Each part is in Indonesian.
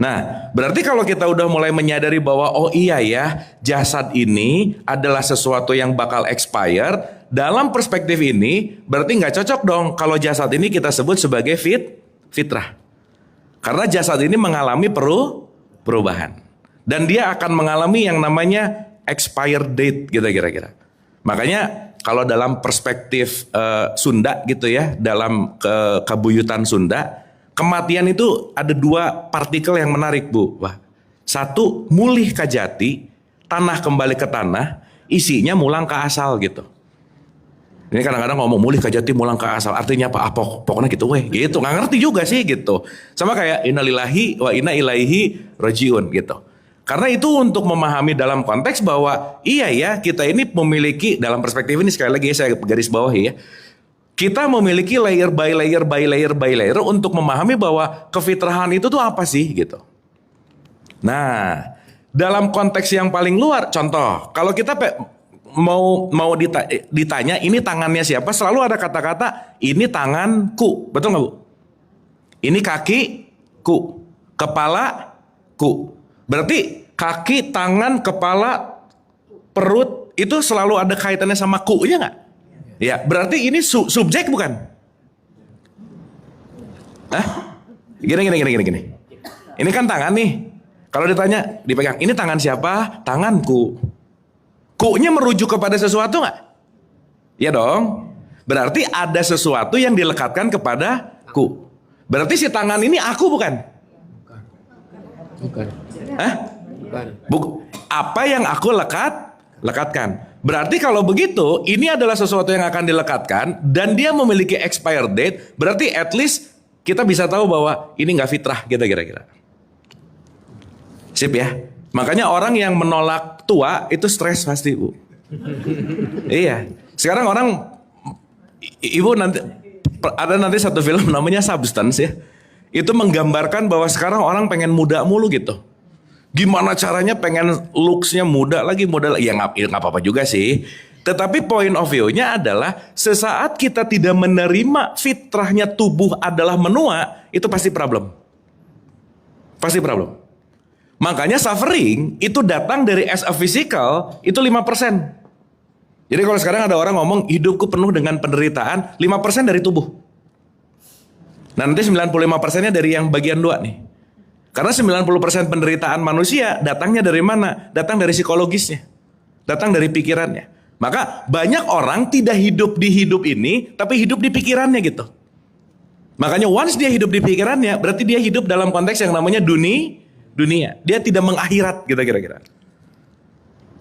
Nah, berarti kalau kita udah mulai menyadari bahwa oh iya ya, jasad ini adalah sesuatu yang bakal expire, dalam perspektif ini berarti nggak cocok dong kalau jasad ini kita sebut sebagai fitrah. Karena jasad ini mengalami perubahan. Dan dia akan mengalami yang namanya expire date gitu kira-kira. Makanya kalau dalam perspektif Sunda gitu ya, dalam kebuyutan Sunda, kematian itu ada dua partikel yang menarik Bu. Wah, satu mulih ka jati, tanah kembali ke tanah, isinya mulang ke asal gitu. Ini kadang-kadang ngomong mulih ka jati mulang ke asal, artinya apa? Pokoknya gitu weh, gitu. Nggak ngerti juga sih gitu. Sama kayak innalillahi wa inna ilaihi rajiun gitu. Karena itu untuk memahami dalam konteks bahwa iya ya, kita ini memiliki dalam perspektif ini sekali lagi saya garis bawahi ya. Kita memiliki layer by layer by layer by layer untuk memahami bahwa kefitrahan itu tuh apa sih gitu. Nah, dalam konteks yang paling luar, contoh, kalau kita mau ditanya ini tangannya siapa, selalu ada kata-kata ini tanganku, betul nggak Bu? Ini kakiku, kepalaku. Berarti kaki, tangan, kepala, perut itu selalu ada kaitannya sama ku, ya nggak? Ya, berarti ini subjek bukan? Hah? Gini. Ini kan tangan nih. Kalau ditanya, dipegang, ini tangan siapa? Tanganku. Ku-nya merujuk kepada sesuatu nggak? Ya dong. Berarti ada sesuatu yang dilekatkan kepada ku. Berarti si tangan ini aku bukan? Bukan. Hah? Bukan. Apa yang aku lekatkan? Berarti kalau begitu, ini adalah sesuatu yang akan dilekatkan dan dia memiliki expire date. Berarti at least kita bisa tahu bahwa ini nggak fitrah gitu kira-kira. Sip ya. Makanya orang yang menolak tua itu stres pasti Bu. Iya. Sekarang orang, Ibu nanti ada nanti satu film namanya Substance ya. Itu menggambarkan bahwa sekarang orang pengen muda mulu gitu. Gimana caranya pengen looks-nya muda lagi. Ya nggak apa-apa juga sih. Tetapi point of view-nya adalah sesaat kita tidak menerima fitrahnya tubuh adalah menua, itu pasti problem. Pasti problem. Makanya suffering itu datang dari as a physical itu 5%. Jadi kalau sekarang ada orang ngomong hidupku penuh dengan penderitaan, 5% dari tubuh. Nanti 95%-nya dari yang bagian 2 nih. Karena 90% penderitaan manusia datangnya dari mana? Datang dari psikologisnya. Datang dari pikirannya. Maka banyak orang tidak hidup di hidup ini, tapi hidup di pikirannya gitu. Makanya once dia hidup di pikirannya, berarti dia hidup dalam konteks yang namanya dunia. Dia tidak mengakhirat gitu kira-kira.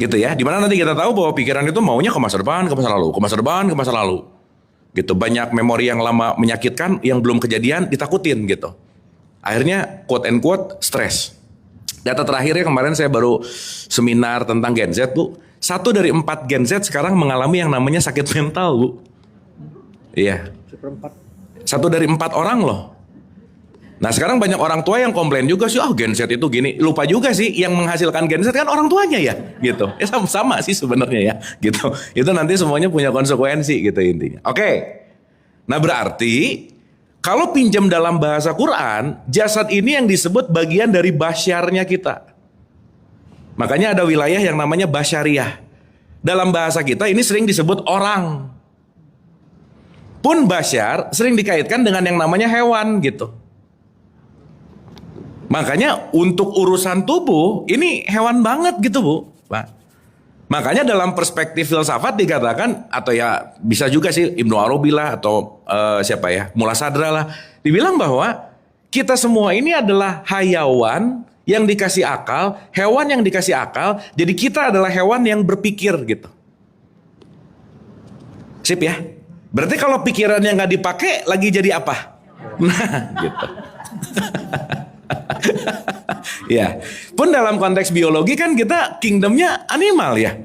Gitu ya. Dimana nanti kita tahu bahwa pikiran itu maunya ke masa depan, ke masa lalu. Ke masa depan, ke masa lalu. Gitu, banyak memori yang lama menyakitkan yang belum kejadian ditakutin gitu. Akhirnya quote and quote stres. Data terakhirnya kemarin saya baru seminar tentang Gen Z Bu. 1 dari 4 Gen Z sekarang mengalami yang namanya sakit mental Bu. Iya. 1 dari 4 orang loh. Nah sekarang banyak orang tua yang komplain juga sih, Gen Z itu gini. Lupa juga sih yang menghasilkan Gen Z kan orang tuanya ya, gitu. Ya sama sih sebenarnya ya, gitu. Itu nanti semuanya punya konsekuensi gitu intinya. Oke. Nah berarti kalau pinjam dalam bahasa Quran, jasad ini yang disebut bagian dari basyarnya kita. Makanya ada wilayah yang namanya basyariah. Dalam bahasa kita ini sering disebut orang. Pun basyar sering dikaitkan dengan yang namanya hewan gitu. Makanya untuk urusan tubuh ini hewan banget gitu Bu. Pak. Makanya dalam perspektif filsafat dikatakan, atau ya bisa juga sih Ibnu Arabi lah atau siapa ya, Mulla Sadra lah, dibilang bahwa kita semua ini adalah hayawan yang dikasih akal, hewan yang dikasih akal, jadi kita adalah hewan yang berpikir gitu. Sip ya. Berarti kalau pikirannya nggak dipakai lagi jadi apa? Nah gitu. Ya, pun dalam konteks biologi kan kita kingdomnya animal ya,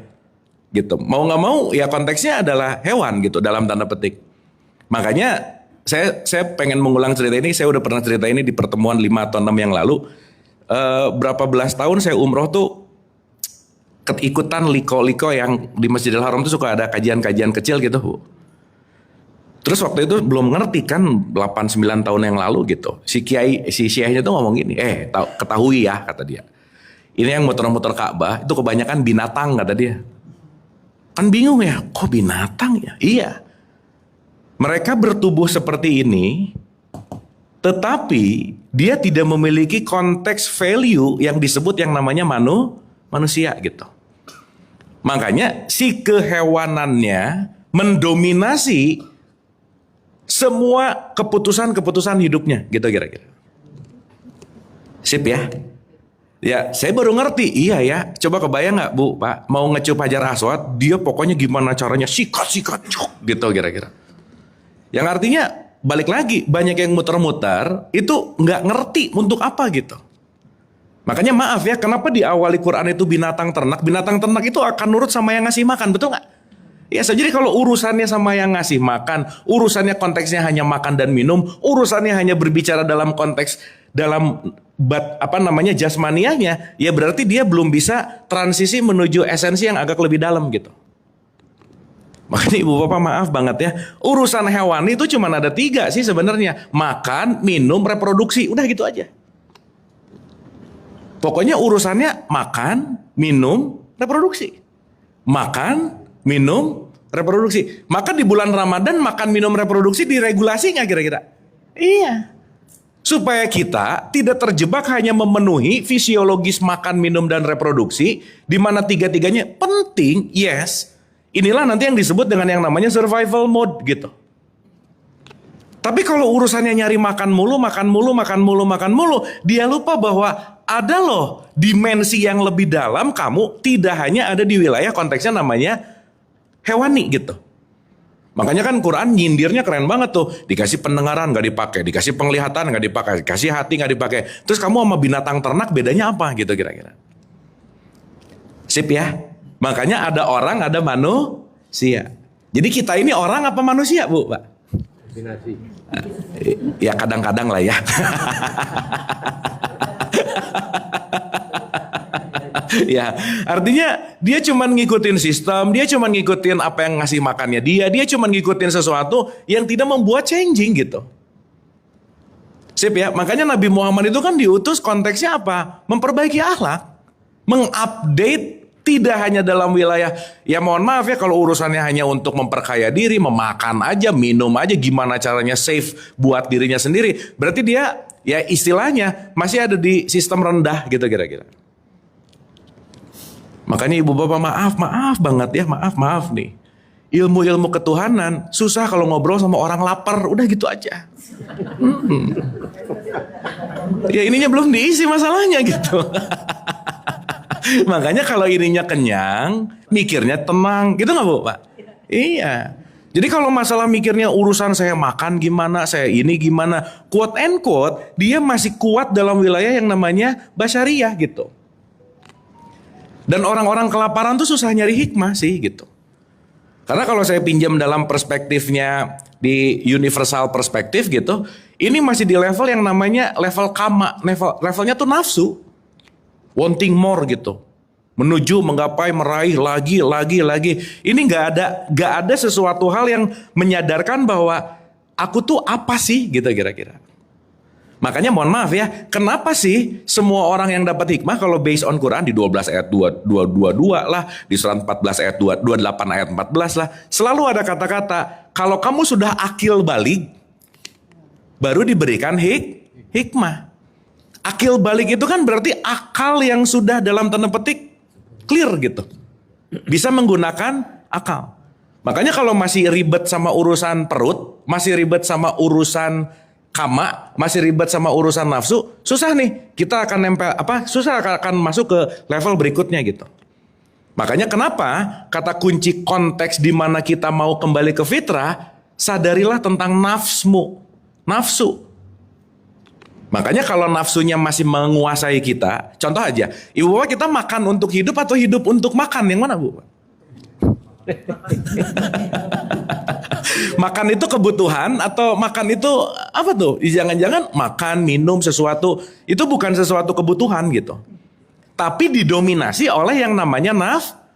gitu. Mau nggak mau ya konteksnya adalah hewan gitu dalam tanda petik. Makanya saya pengen mengulang cerita ini. Saya udah pernah cerita ini di pertemuan 5 atau 6 yang lalu. Berapa belas tahun saya umroh tuh ikutan liko yang di Masjidil Haram tuh suka ada kajian-kajian kecil gitu Bu. Terus waktu itu belum ngerti kan 8-9 tahun yang lalu gitu. Si Syekhnya tuh ngomong gini, ketahui ya kata dia. Ini yang muter-muter Ka'bah itu kebanyakan binatang kata dia. Kan bingung ya, kok binatang ya? Iya. Mereka bertubuh seperti ini, tetapi dia tidak memiliki konteks value yang disebut yang namanya manusia gitu. Makanya si kehewanannya mendominasi semua keputusan-keputusan hidupnya gitu kira-kira. Sip ya. Ya saya baru ngerti, iya ya. Coba kebayang gak Bu, Pak, mau ngecup Hajar Aswad, dia pokoknya gimana caranya sikat gitu kira-kira. Yang artinya balik lagi, banyak yang muter-muter itu gak ngerti untuk apa gitu. Makanya maaf ya, kenapa di awali Quran itu binatang ternak itu akan nurut sama yang ngasih makan, betul gak? Ya, jadi kalau urusannya sama yang ngasih makan, urusannya konteksnya hanya makan dan minum, urusannya hanya berbicara dalam konteks jasmaniahnya, ya berarti dia belum bisa transisi menuju esensi yang agak lebih dalam gitu. Makanya ibu bapak maaf banget ya, urusan hewani itu cuma ada 3 sih sebenarnya, makan, minum, reproduksi, udah gitu aja. Pokoknya urusannya makan, minum, reproduksi. Makan, minum, reproduksi. Maka di bulan Ramadan makan, minum, reproduksi diregulasi nggak kira-kira? Iya. Supaya kita tidak terjebak hanya memenuhi fisiologis makan, minum, dan reproduksi, di mana 3-tiganya penting, yes. Inilah nanti yang disebut dengan yang namanya survival mode gitu. Tapi kalau urusannya nyari makan mulu, dia lupa bahwa ada loh dimensi yang lebih dalam, kamu tidak hanya ada di wilayah konteksnya namanya hewani gitu. Makanya kan Quran nyindirnya keren banget tuh. Dikasih pendengaran gak dipakai, dikasih penglihatan gak dipakai, dikasih hati gak dipakai. Terus kamu sama binatang ternak bedanya apa gitu kira-kira. Sip ya. Makanya ada orang, ada manusia. Jadi kita ini orang apa manusia Bu, Pak? Kombinasi. Ya kadang-kadang lah ya. Ya, artinya dia cuma ngikutin sistem, dia cuma ngikutin apa yang ngasih makannya dia cuma ngikutin sesuatu yang tidak membuat changing gitu. Sip ya, makanya Nabi Muhammad itu kan diutus konteksnya apa? Memperbaiki akhlak, mengupdate tidak hanya dalam wilayah, ya mohon maaf ya kalau urusannya hanya untuk memperkaya diri, memakan aja, minum aja, gimana caranya safe buat dirinya sendiri. Berarti dia ya istilahnya masih ada di sistem rendah gitu kira-kira. Makanya ibu bapak maaf banget ya, maaf nih. Ilmu-ilmu ketuhanan susah kalau ngobrol sama orang lapar, udah gitu aja. Ya ininya belum diisi masalahnya gitu. Makanya kalau ininya kenyang, mikirnya tenang, gitu nggak Bu, Pak? Iya. Jadi kalau masalah mikirnya urusan saya makan gimana, saya ini gimana, quote and quote, dia masih kuat dalam wilayah yang namanya basyariah gitu. Dan orang-orang kelaparan tuh susah nyari hikmah sih gitu. Karena kalau saya pinjam dalam perspektifnya di universal perspektif gitu, ini masih di level yang namanya level kama, levelnya tuh nafsu. Wanting more gitu. Menuju, menggapai, meraih lagi. Ini nggak ada sesuatu hal yang menyadarkan bahwa aku tuh apa sih gitu kira-kira. Makanya mohon maaf ya, kenapa sih semua orang yang dapat hikmah kalau based on Quran di 12 ayat 222 lah, di surat 14 ayat 28 ayat 14 lah, selalu ada kata-kata, kalau kamu sudah akil balik, baru diberikan hikmah. Akil balik itu kan berarti akal yang sudah dalam tanda petik clear gitu. Bisa menggunakan akal. Makanya kalau masih ribet sama urusan perut, masih ribet sama urusan kama, masih ribet sama urusan nafsu, susah nih. Kita akan susah akan masuk ke level berikutnya gitu. Makanya kenapa kata kunci konteks di mana kita mau kembali ke fitrah, sadarilah tentang nafsu. Makanya kalau nafsunya masih menguasai kita, contoh aja, ibu bapak kita makan untuk hidup atau hidup untuk makan, yang mana Bu? Makan itu kebutuhan atau makan itu apa tuh? Jangan-jangan makan, minum sesuatu, itu bukan sesuatu kebutuhan gitu. Tapi didominasi oleh yang namanya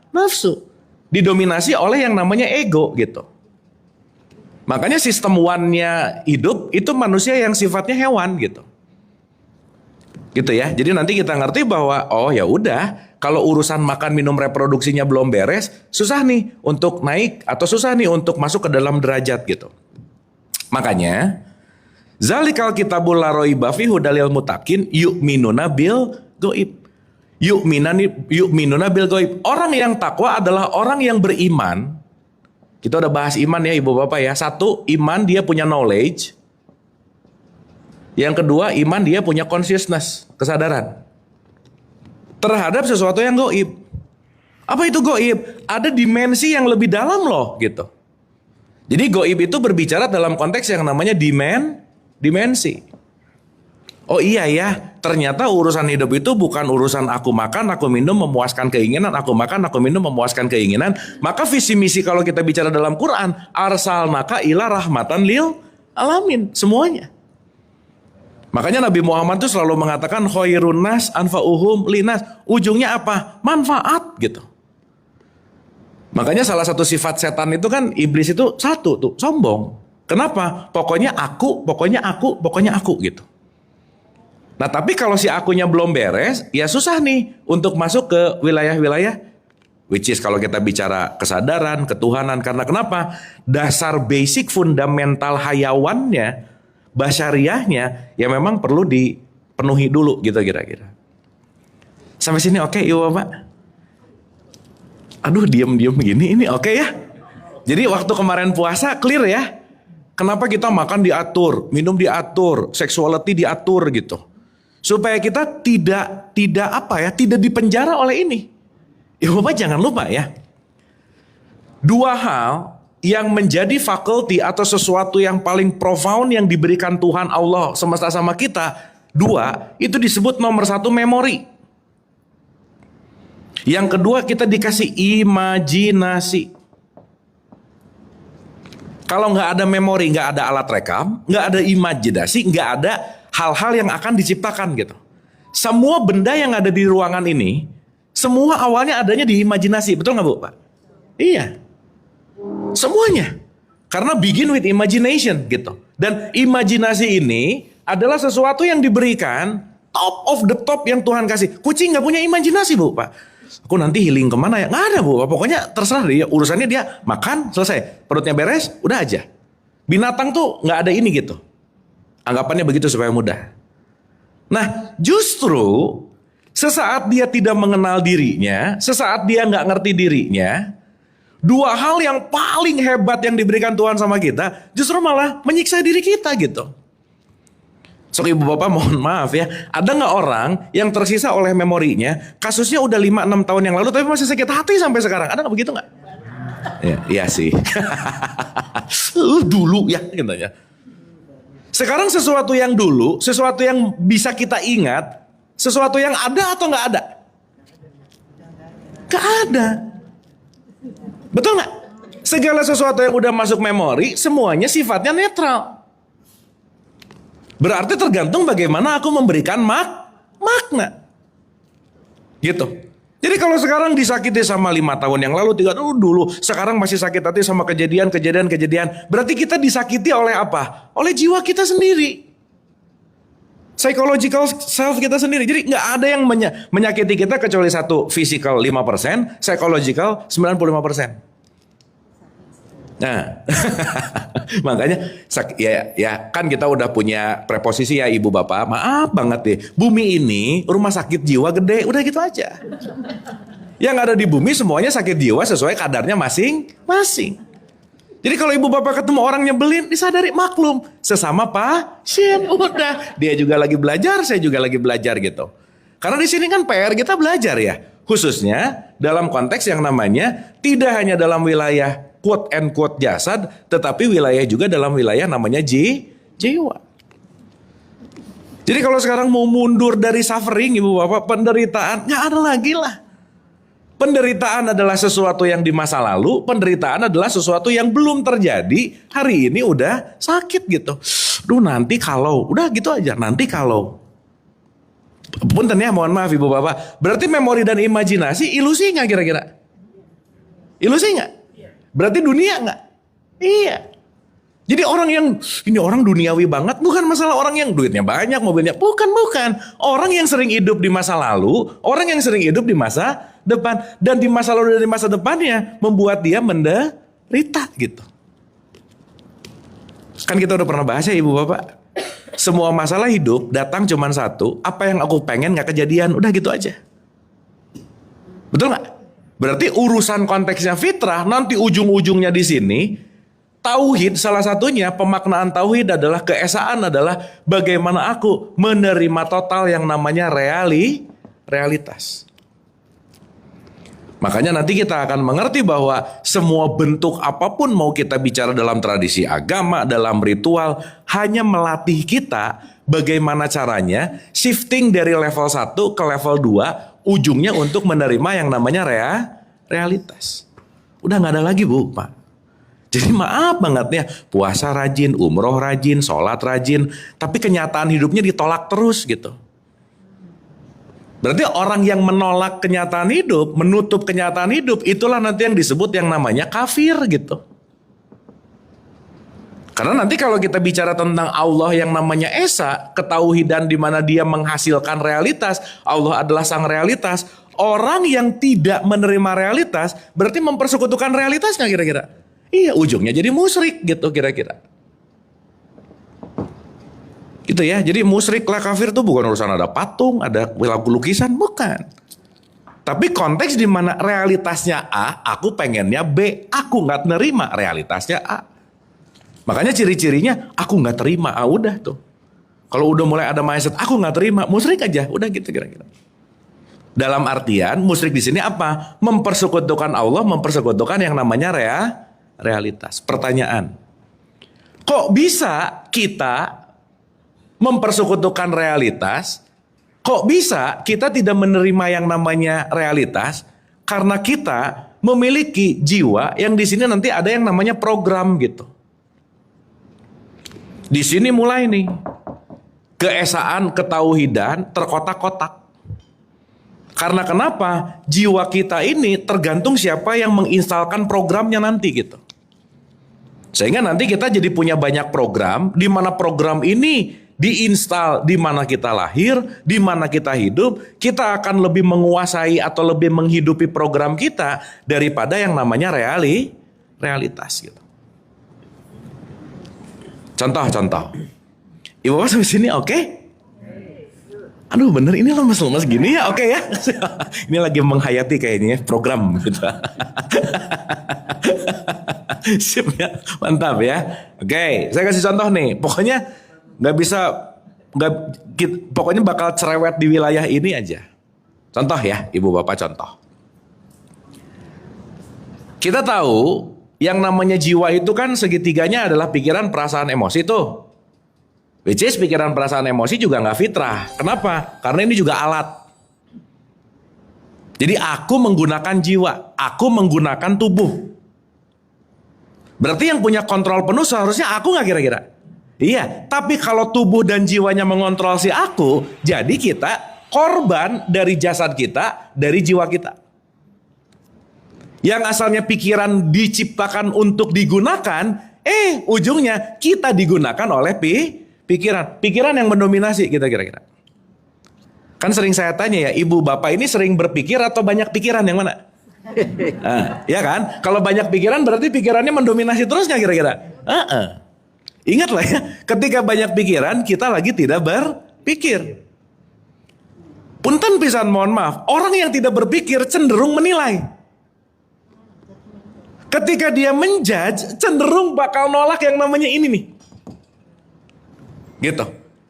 nafsu. Didominasi oleh yang namanya ego gitu. Makanya sistem one-nya hidup itu manusia yang sifatnya hewan gitu. Gitu ya. Jadi nanti kita ngerti bahwa oh ya udah, kalau urusan makan minum reproduksinya belum beres, susah nih untuk naik atau susah nih untuk masuk ke dalam derajat gitu. Makanya zalikal kitabul la raiba fihi hudalil muttaqin yu'minuna bil ghaib. Yu'minuna bil ghaib. Orang yang takwa adalah orang yang beriman. Kita udah bahas iman ya Ibu Bapak ya. Satu, iman dia punya knowledge. Yang kedua, iman dia punya consciousness, kesadaran terhadap sesuatu yang gaib. Apa itu gaib? Ada dimensi yang lebih dalam loh gitu. Jadi gaib itu berbicara dalam konteks yang namanya dimensi. Oh iya ya, ternyata urusan hidup itu bukan urusan aku makan, aku minum, memuaskan keinginan, aku makan, aku minum, memuaskan keinginan. Maka visi misi kalau kita bicara dalam Quran, arsalnaka ila rahmatan lil alamin, semuanya. Makanya Nabi Muhammad tuh selalu mengatakan khairun nas anfa'uhum linas. Ujungnya apa? Manfaat gitu. Makanya salah satu sifat setan itu kan iblis itu satu tuh, sombong. Kenapa? Pokoknya aku gitu. Nah tapi kalau si akunya belum beres, ya susah nih untuk masuk ke wilayah-wilayah. Which is kalau kita bicara kesadaran, ketuhanan. Karena kenapa? Dasar basic fundamental hayawannya, basyariahnya, ya memang perlu dipenuhi dulu gitu kira-kira. Sampai sini oke Ibu Bapak? Aduh diem gini, ini oke ya? Jadi waktu kemarin puasa clear ya? Kenapa kita makan diatur, minum diatur, sexuality diatur gitu. Supaya kita tidak dipenjara oleh ini. Ibu Bapak jangan lupa ya. Dua hal yang menjadi faculty atau sesuatu yang paling profound yang diberikan Tuhan Allah semesta sama kita. Dua, itu disebut nomor satu memori. Yang kedua kita dikasih imajinasi. Kalau nggak ada memori, nggak ada alat rekam, nggak ada imajinasi, nggak ada hal-hal yang akan diciptakan gitu. Semua benda yang ada di ruangan ini, semua awalnya adanya di imajinasi, betul nggak Bu Pak? Iya. Semuanya. Karena begin with imagination gitu. Dan imajinasi ini adalah sesuatu yang diberikan top of the top yang Tuhan kasih. Kucing gak punya imajinasi Bu Pak. Aku nanti healing kemana ya? Gak ada Bu Pak. Pokoknya terserah dia. Urusannya dia makan selesai. Perutnya beres udah aja. Binatang tuh gak ada ini gitu. Anggapannya begitu supaya mudah. Nah justru sesaat dia tidak mengenal dirinya, sesaat dia gak ngerti dirinya, dua hal yang paling hebat yang diberikan Tuhan sama kita justru malah menyiksa diri kita gitu. So Ibu Bapak mohon maaf ya, ada gak orang yang tersisa oleh memorinya kasusnya udah 5-6 tahun yang lalu tapi masih sakit hati sampai sekarang? Ada gak begitu gak? Ya, iya sih. Dulu ya gitu ya. Sekarang sesuatu yang dulu, sesuatu yang bisa kita ingat, sesuatu yang ada atau gak ada? Gak ada. Betul nggak? Segala sesuatu yang udah masuk memori, semuanya sifatnya netral. Berarti tergantung bagaimana aku memberikan makna. Gitu. Jadi kalau sekarang disakiti sama 5 tahun yang lalu, 3 tahun dulu, sekarang masih sakit hati sama kejadian. Berarti kita disakiti oleh apa? Oleh jiwa kita sendiri. Psychological self kita sendiri. Jadi nggak ada yang menyakiti kita kecuali satu, physical 5%, psychological 95%. Nah, makanya ya kan kita udah punya preposisi ya Ibu Bapak. Maaf banget deh, bumi ini rumah sakit jiwa gede, udah gitu aja. Yang ada di bumi semuanya sakit jiwa sesuai kadarnya masing-masing. Jadi kalau Ibu Bapak ketemu orang nyebelin, disadari maklum. Sesama pasien, udah. Dia juga lagi belajar, saya juga lagi belajar gitu. Karena di sini kan PR kita belajar ya. Khususnya dalam konteks yang namanya tidak hanya dalam wilayah quote and quote jasad, tetapi wilayah juga dalam wilayah namanya jiwa. Jadi kalau sekarang mau mundur dari suffering Ibu Bapak, penderitaan, gak ada lagi lah. Penderitaan adalah sesuatu yang di masa lalu, penderitaan adalah sesuatu yang belum terjadi, hari ini udah sakit gitu. Duh nanti kalau, udah gitu aja, nanti kalau. Punten ya, mohon maaf Ibu Bapak. Berarti memori dan imajinasi ilusi gak kira-kira? Ilusi gak? Berarti dunia gak? Iya. Jadi orang yang ini orang duniawi banget bukan masalah orang yang duitnya banyak, mobilnya bukan. Orang yang sering hidup di masa lalu, orang yang sering hidup di masa depan dan di masa lalu dan di masa depannya membuat dia menderita gitu. Kan kita udah pernah bahas ya Ibu Bapak. Semua masalah hidup datang cuman satu, apa yang aku pengen gak kejadian, udah gitu aja. Betul gak? Berarti urusan konteksnya fitrah nanti ujung-ujungnya di sini. Tauhid salah satunya, pemaknaan tauhid adalah keesaan adalah bagaimana aku menerima total yang namanya realitas. Makanya nanti kita akan mengerti bahwa semua bentuk apapun mau kita bicara dalam tradisi agama, dalam ritual, hanya melatih kita bagaimana caranya shifting dari level 1 ke level 2, ujungnya untuk menerima yang namanya realitas. Udah gak ada lagi Bu, Pak. Jadi maaf banget ya, puasa rajin, umroh rajin, sholat rajin, tapi kenyataan hidupnya ditolak terus gitu. Berarti orang yang menolak kenyataan hidup, menutup kenyataan hidup, itulah nanti yang disebut yang namanya kafir gitu. Karena nanti kalau kita bicara tentang Allah yang namanya Esa, ketauhidan di mana dia menghasilkan realitas, Allah adalah sang realitas. Orang yang tidak menerima realitas, berarti mempersekutukan realitasnya kira-kira. Iya, ujungnya jadi musyrik gitu kira-kira. Gitu ya, jadi musyrik lah kafir tuh bukan urusan ada patung, ada lukisan, bukan. Tapi konteks di mana realitasnya A, aku pengennya B, aku nggak nerima realitasnya A. Makanya ciri-cirinya aku nggak terima, udah tuh. Kalau udah mulai ada mindset aku nggak terima, musyrik aja, udah gitu kira-kira. Dalam artian musyrik di sini apa? Mempersekutukan Allah, mempersekutukan yang namanya realitas. Pertanyaan, kok bisa kita mempersekutukan realitas? Kok bisa kita tidak menerima yang namanya realitas? Karena kita memiliki jiwa yang di sini nanti ada yang namanya program gitu. Di sini mulai nih keesaan, ketauhidan terkotak-kotak. Karena kenapa? Jiwa kita ini tergantung siapa yang menginstalkan programnya nanti gitu. Sehingga nanti kita jadi punya banyak program, di mana program ini diinstal di mana kita lahir, di mana kita hidup, kita akan lebih menguasai atau lebih menghidupi program kita daripada yang namanya realitas gitu. Contoh. Ibu Bapak sampai sini oke? Aduh bener ini lemes-lemes gini ya, oke ya. Ini lagi menghayati kayaknya program gitu. Sip ya, mantap ya. Oke, saya kasih contoh nih. Pokoknya pokoknya bakal cerewet di wilayah ini aja. Contoh ya, Ibu Bapak contoh. Kita tahu yang namanya jiwa itu kan segitiganya adalah pikiran, perasaan, emosi tuh. Which is pikiran, perasaan, emosi juga nggak fitrah. Kenapa? Karena ini juga alat. Jadi aku menggunakan jiwa, aku menggunakan tubuh. Berarti yang punya kontrol penuh seharusnya aku nggak kira-kira? Iya, tapi kalau tubuh dan jiwanya mengontrol si aku, jadi kita korban dari jasad kita, dari jiwa kita. Yang asalnya pikiran diciptakan untuk digunakan, ujungnya kita digunakan oleh pikiran. Pikiran yang mendominasi kita kira-kira. Kan sering saya tanya ya, Ibu Bapak ini sering berpikir atau banyak pikiran yang mana? Ya kan? Kalau banyak pikiran berarti pikirannya mendominasi terus nggak kira-kira? Ingatlah ya, ketika banyak pikiran kita lagi tidak berpikir. Punten pisan, mohon maaf, orang yang tidak berpikir cenderung menilai. Ketika dia menjudge, cenderung bakal nolak yang namanya ini nih. Gitu.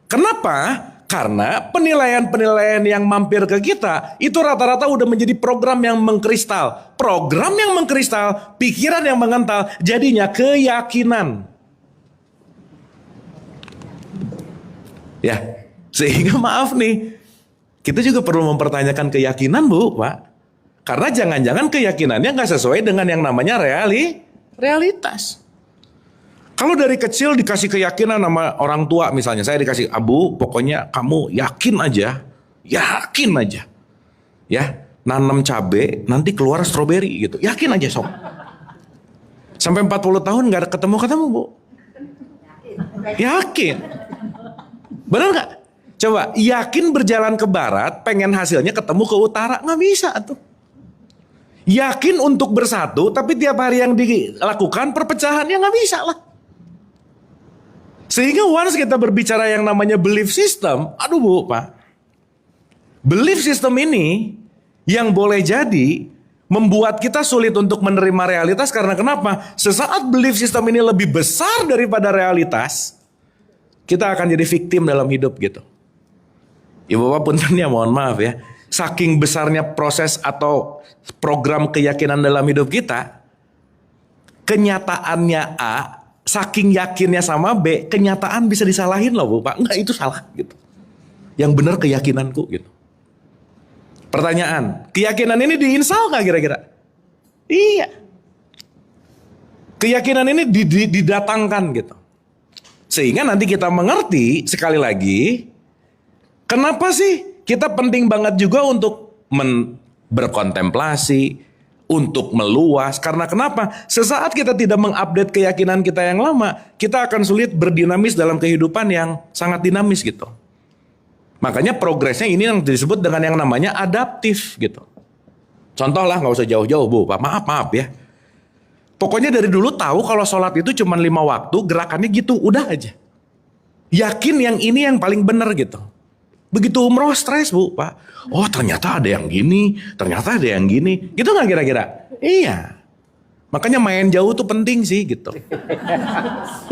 Kenapa? Karena penilaian-penilaian yang mampir ke kita itu rata-rata udah menjadi program yang mengkristal. Program yang mengkristal, pikiran yang mengental, jadinya keyakinan. Ya, sehingga maaf nih, kita juga perlu mempertanyakan keyakinan Bu, Pak. Karena jangan-jangan keyakinannya nggak sesuai dengan yang namanya realitas. Kalau dari kecil dikasih keyakinan sama orang tua misalnya, saya dikasih, Abu pokoknya kamu yakin aja, ya nanam cabe nanti keluar stroberi gitu, yakin aja sob. Sampai 40 tahun nggak ketemu Bu. Yakin. Benar nggak? Coba yakin berjalan ke barat, pengen hasilnya ketemu ke utara, nggak bisa tuh. Yakin untuk bersatu, tapi tiap hari yang dilakukan perpecahan, ya nggak bisa lah. Sehingga once kita berbicara yang namanya belief system, aduh Bu, Pak. Belief system ini yang boleh jadi membuat kita sulit untuk menerima realitas karena kenapa? Sesaat belief system ini lebih besar daripada realitas, kita akan jadi victim dalam hidup gitu. Ibu Bapak punten ya, mohon maaf ya. Saking besarnya proses atau program keyakinan dalam hidup kita, kenyataannya A, saking yakinnya sama B, kenyataan bisa disalahin loh Bu Pak. Enggak, itu salah gitu. Yang benar keyakinanku gitu. Pertanyaan, keyakinan ini diinstal gak kira-kira? Iya. Keyakinan ini didatangkan gitu. Sehingga nanti kita mengerti sekali lagi, kenapa sih kita penting banget juga untuk berkontemplasi, untuk meluas. Karena kenapa? Sesaat kita tidak mengupdate keyakinan kita yang lama, kita akan sulit berdinamis dalam kehidupan yang sangat dinamis gitu. Makanya progresnya ini yang disebut dengan yang namanya adaptif gitu. Contoh lah, gak usah jauh-jauh Bu, Pak. Maaf ya. Pokoknya dari dulu tahu kalau sholat itu cuma 5 waktu, gerakannya gitu, udah aja. Yakin yang ini yang paling benar gitu. Begitu umroh stres Bu, Pak. Oh ternyata ada yang gini, ternyata ada yang gini. Gitu gak kira-kira? Iya. Makanya main jauh tuh penting sih gitu.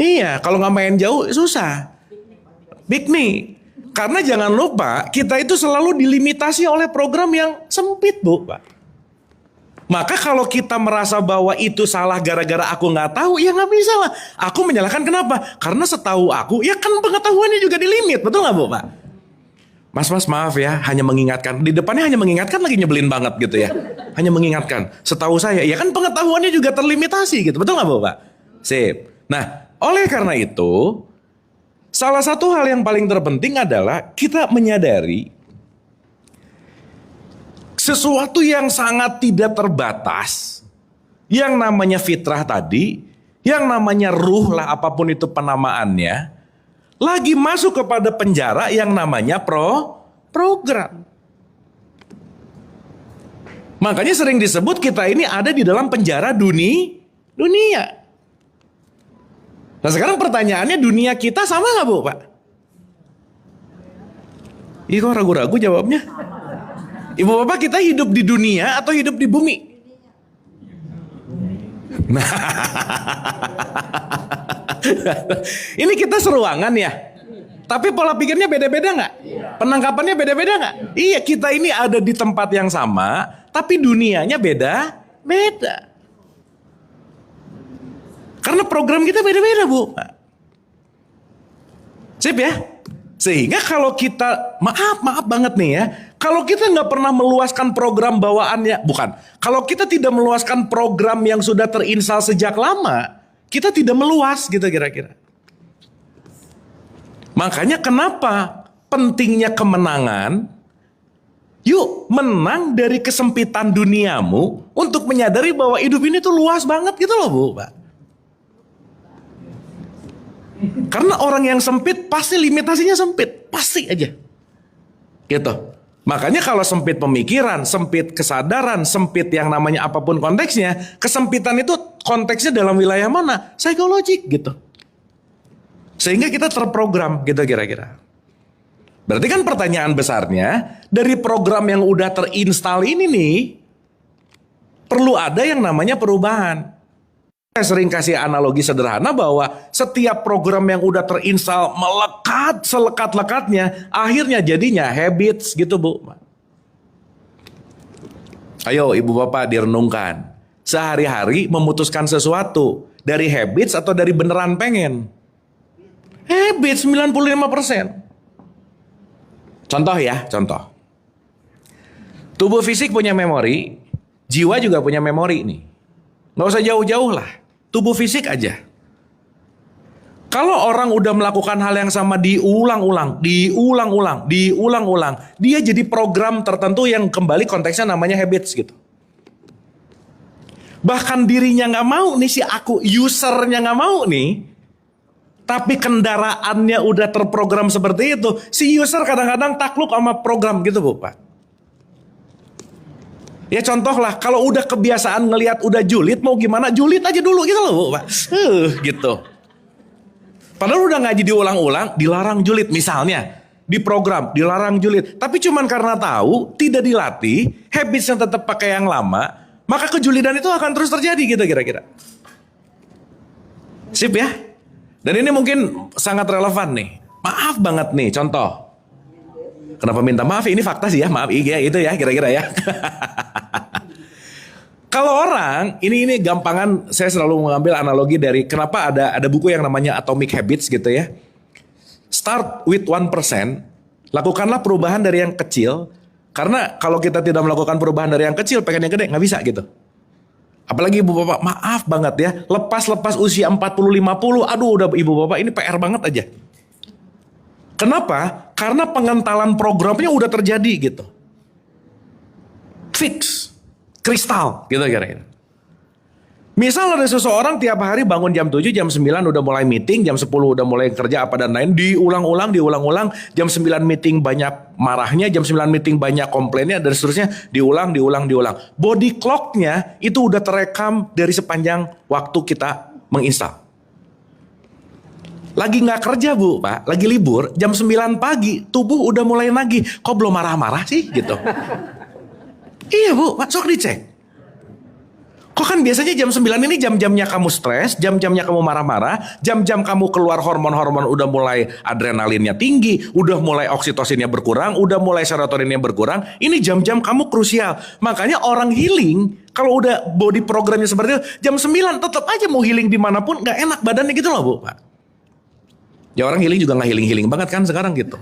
Iya, kalau gak main jauh susah. Piknik. Karena jangan lupa, kita itu selalu dilimitasi oleh program yang sempit Bu, Pak. Maka kalau kita merasa bahwa itu salah gara-gara aku nggak tahu, ya nggak bisa lah. Aku menyalahkan kenapa? Karena setahu aku, ya kan pengetahuannya juga di limit, betul nggak Bu, Pak? Mas maaf ya, hanya mengingatkan. Di depannya hanya mengingatkan lagi nyebelin banget gitu ya. Hanya mengingatkan. Setahu saya, ya kan pengetahuannya juga terlimitasi gitu, betul nggak Bu, Pak? Sip. Nah, oleh karena itu, salah satu hal yang paling terpenting adalah kita menyadari sesuatu yang sangat tidak terbatas, yang namanya fitrah tadi, yang namanya ruh lah apapun itu penamaannya, lagi masuk kepada penjara yang namanya program. Makanya sering disebut kita ini ada di dalam penjara dunia. Nah sekarang pertanyaannya, dunia kita sama gak Bu, Pak? Ih kok ragu-ragu jawabnya? Ibu Bapak, kita hidup di dunia atau hidup di bumi? Nah, ini kita seruangan ya. Tapi pola pikirnya beda-beda gak? Penangkapannya beda-beda gak? Iya, kita ini ada di tempat yang sama, tapi dunianya beda. Karena program kita beda-beda Bu. Sip ya? Sehingga kalau kita, maaf banget nih ya. Kalau kita nggak pernah meluaskan program bawaannya, bukan. Kalau kita tidak meluaskan program yang sudah terinstal sejak lama, kita tidak meluas gitu kira-kira. Makanya kenapa pentingnya kemenangan? Yuk menang dari kesempitan duniamu untuk menyadari bahwa hidup ini tuh luas banget gitu loh Bu, Pak. Karena orang yang sempit pasti limitasinya sempit, pasti aja. Gitu. Makanya kalau sempit pemikiran, sempit kesadaran, sempit yang namanya apapun konteksnya, kesempitan itu konteksnya dalam wilayah mana? Psikologik gitu. Sehingga kita terprogram gitu kira-kira. Berarti kan pertanyaan besarnya, dari program yang udah terinstal ini nih, perlu ada yang namanya perubahan. Saya sering kasih analogi sederhana bahwa setiap program yang udah terinstal melekat selekat-lekatnya, akhirnya jadinya habits gitu Bu. Ayo Ibu Bapak direnungkan. Sehari-hari memutuskan sesuatu dari habits atau dari beneran pengen? Habits 95%. Contoh. Tubuh fisik punya memori, jiwa juga punya memori nih. Nggak usah jauh-jauh lah. Tubuh fisik aja. Kalau orang udah melakukan hal yang sama diulang-ulang, dia jadi program tertentu yang kembali konteksnya namanya habits gitu. Bahkan dirinya nggak mau nih, si aku usernya nggak mau nih, Tapi kendaraannya udah terprogram seperti itu. Si user kadang-kadang takluk sama program gitu Bu Pak. Ya contoh lah, kalau udah kebiasaan ngelihat udah julid, mau gimana julid aja dulu gitu loh Bu Pak. Gitu. Padahal udah ngaji diulang-ulang, dilarang julid misalnya. Di program, dilarang julid. Tapi cuman karena tahu, tidak dilatih, habitsnya tetap pakai yang lama, maka kejulidan itu akan terus terjadi gitu kira-kira. Sip ya? Dan ini mungkin sangat relevan nih. Maaf banget nih, contoh. Kenapa minta maaf? Ini fakta sih ya, maaf ya itu ya kira-kira ya. Kalau orang, ini gampangan saya selalu mengambil analogi dari kenapa ada buku yang namanya Atomic Habits gitu ya. Start with 1%, lakukanlah perubahan dari yang kecil. Karena kalau kita tidak melakukan perubahan dari yang kecil, pengen yang gede, nggak bisa gitu. Apalagi ibu bapak, maaf banget ya, lepas usia 40-50, aduh udah ibu bapak ini PR banget aja. Kenapa? Karena pengentalan programnya udah terjadi gitu. Fix, kristal gitu kira-kira. Misal ada seseorang tiap hari bangun jam 7, jam 9 udah mulai meeting, jam 10 udah mulai kerja apa dan lain, diulang-ulang, jam 9 meeting banyak marahnya, jam 9 meeting banyak komplainnya, dan seterusnya, diulang. Body clock-nya itu udah terekam dari sepanjang waktu kita menginstal. Lagi gak kerja Bu Pak, lagi libur, jam 9 pagi, tubuh udah mulai nagih, kok belum marah-marah sih gitu. Iya Bu, Pak, sok dicek. Kok kan biasanya jam 9 ini jam-jamnya kamu stres, jam-jamnya kamu marah-marah, jam-jam kamu keluar hormon-hormon udah mulai adrenalinnya tinggi, udah mulai oksitosinnya berkurang, udah mulai serotoninnya berkurang. Ini jam-jam kamu krusial. Makanya orang healing, kalau udah body programnya seperti itu, jam 9 tetap aja mau healing dimanapun gak enak badannya gitu loh Bu Pak. Ya orang healing juga gak healing-healing banget kan sekarang gitu.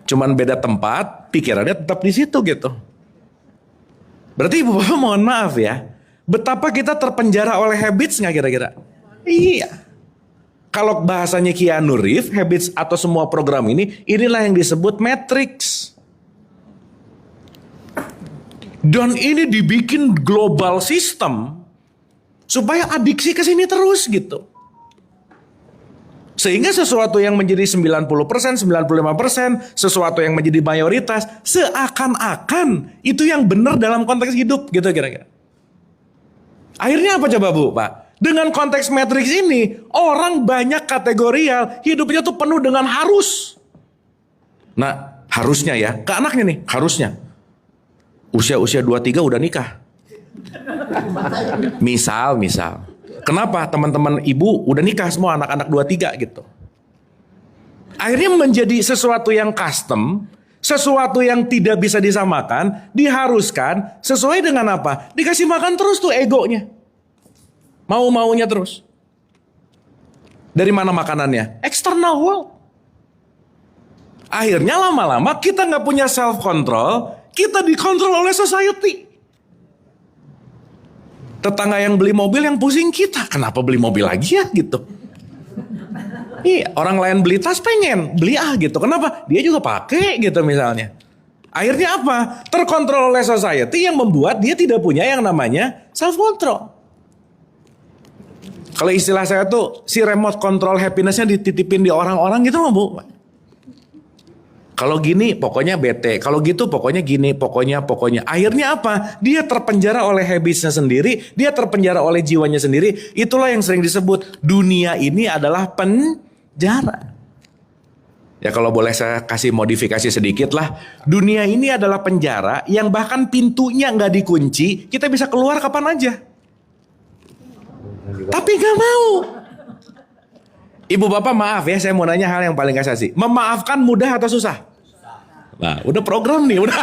Cuman beda tempat, pikirannya tetap di situ gitu. Berarti ibu bapak mohon maaf ya. Betapa kita terpenjara oleh habits nggak kira-kira? Iya. Kalau bahasanya Keanu Reeves, habits atau semua program ini, inilah yang disebut matrix. Dan ini dibikin global system supaya adiksi ke sini terus gitu. Sehingga sesuatu yang menjadi 90%, 95%, sesuatu yang menjadi mayoritas, seakan-akan itu yang benar dalam konteks hidup gitu kira-kira. Akhirnya apa coba Bu Pak? Dengan konteks matriks ini, orang banyak kategorial, hidupnya tuh penuh dengan harus. Nah, harusnya ya, ke anaknya nih, harusnya. Usia 23 udah nikah. Misal. Kenapa teman-teman ibu udah nikah semua anak-anak 23 gitu. Akhirnya menjadi sesuatu yang custom, sesuatu yang tidak bisa disamakan, diharuskan, sesuai dengan apa? Dikasih makan terus tuh egonya. Mau-maunya terus. Dari mana makanannya? External world. Akhirnya lama-lama kita gak punya self control, kita dikontrol oleh society. Tetangga yang beli mobil yang pusing kita, kenapa beli mobil lagi ya gitu. Iya, orang lain beli tas pengen beli gitu. Kenapa? Dia juga pakai gitu misalnya. Akhirnya apa? Terkontrol oleh society yang membuat dia tidak punya yang namanya self control. Kalau istilah saya tuh si remote control happinessnya dititipin di orang-orang gitu loh Bu. Kalau gini pokoknya bete, kalau gitu pokoknya gini, pokoknya. Akhirnya apa? Dia terpenjara oleh habitsnya sendiri, dia terpenjara oleh jiwanya sendiri. Itulah yang sering disebut dunia ini adalah penjara. Ya kalau boleh saya kasih modifikasi sedikit lah. Dunia ini adalah penjara yang bahkan pintunya nggak dikunci, kita bisa keluar kapan aja. Tapi nggak mau. Ibu bapak maaf ya, saya mau nanya hal yang paling asasi. Memaafkan mudah atau susah? Nah, udah program nih, udah.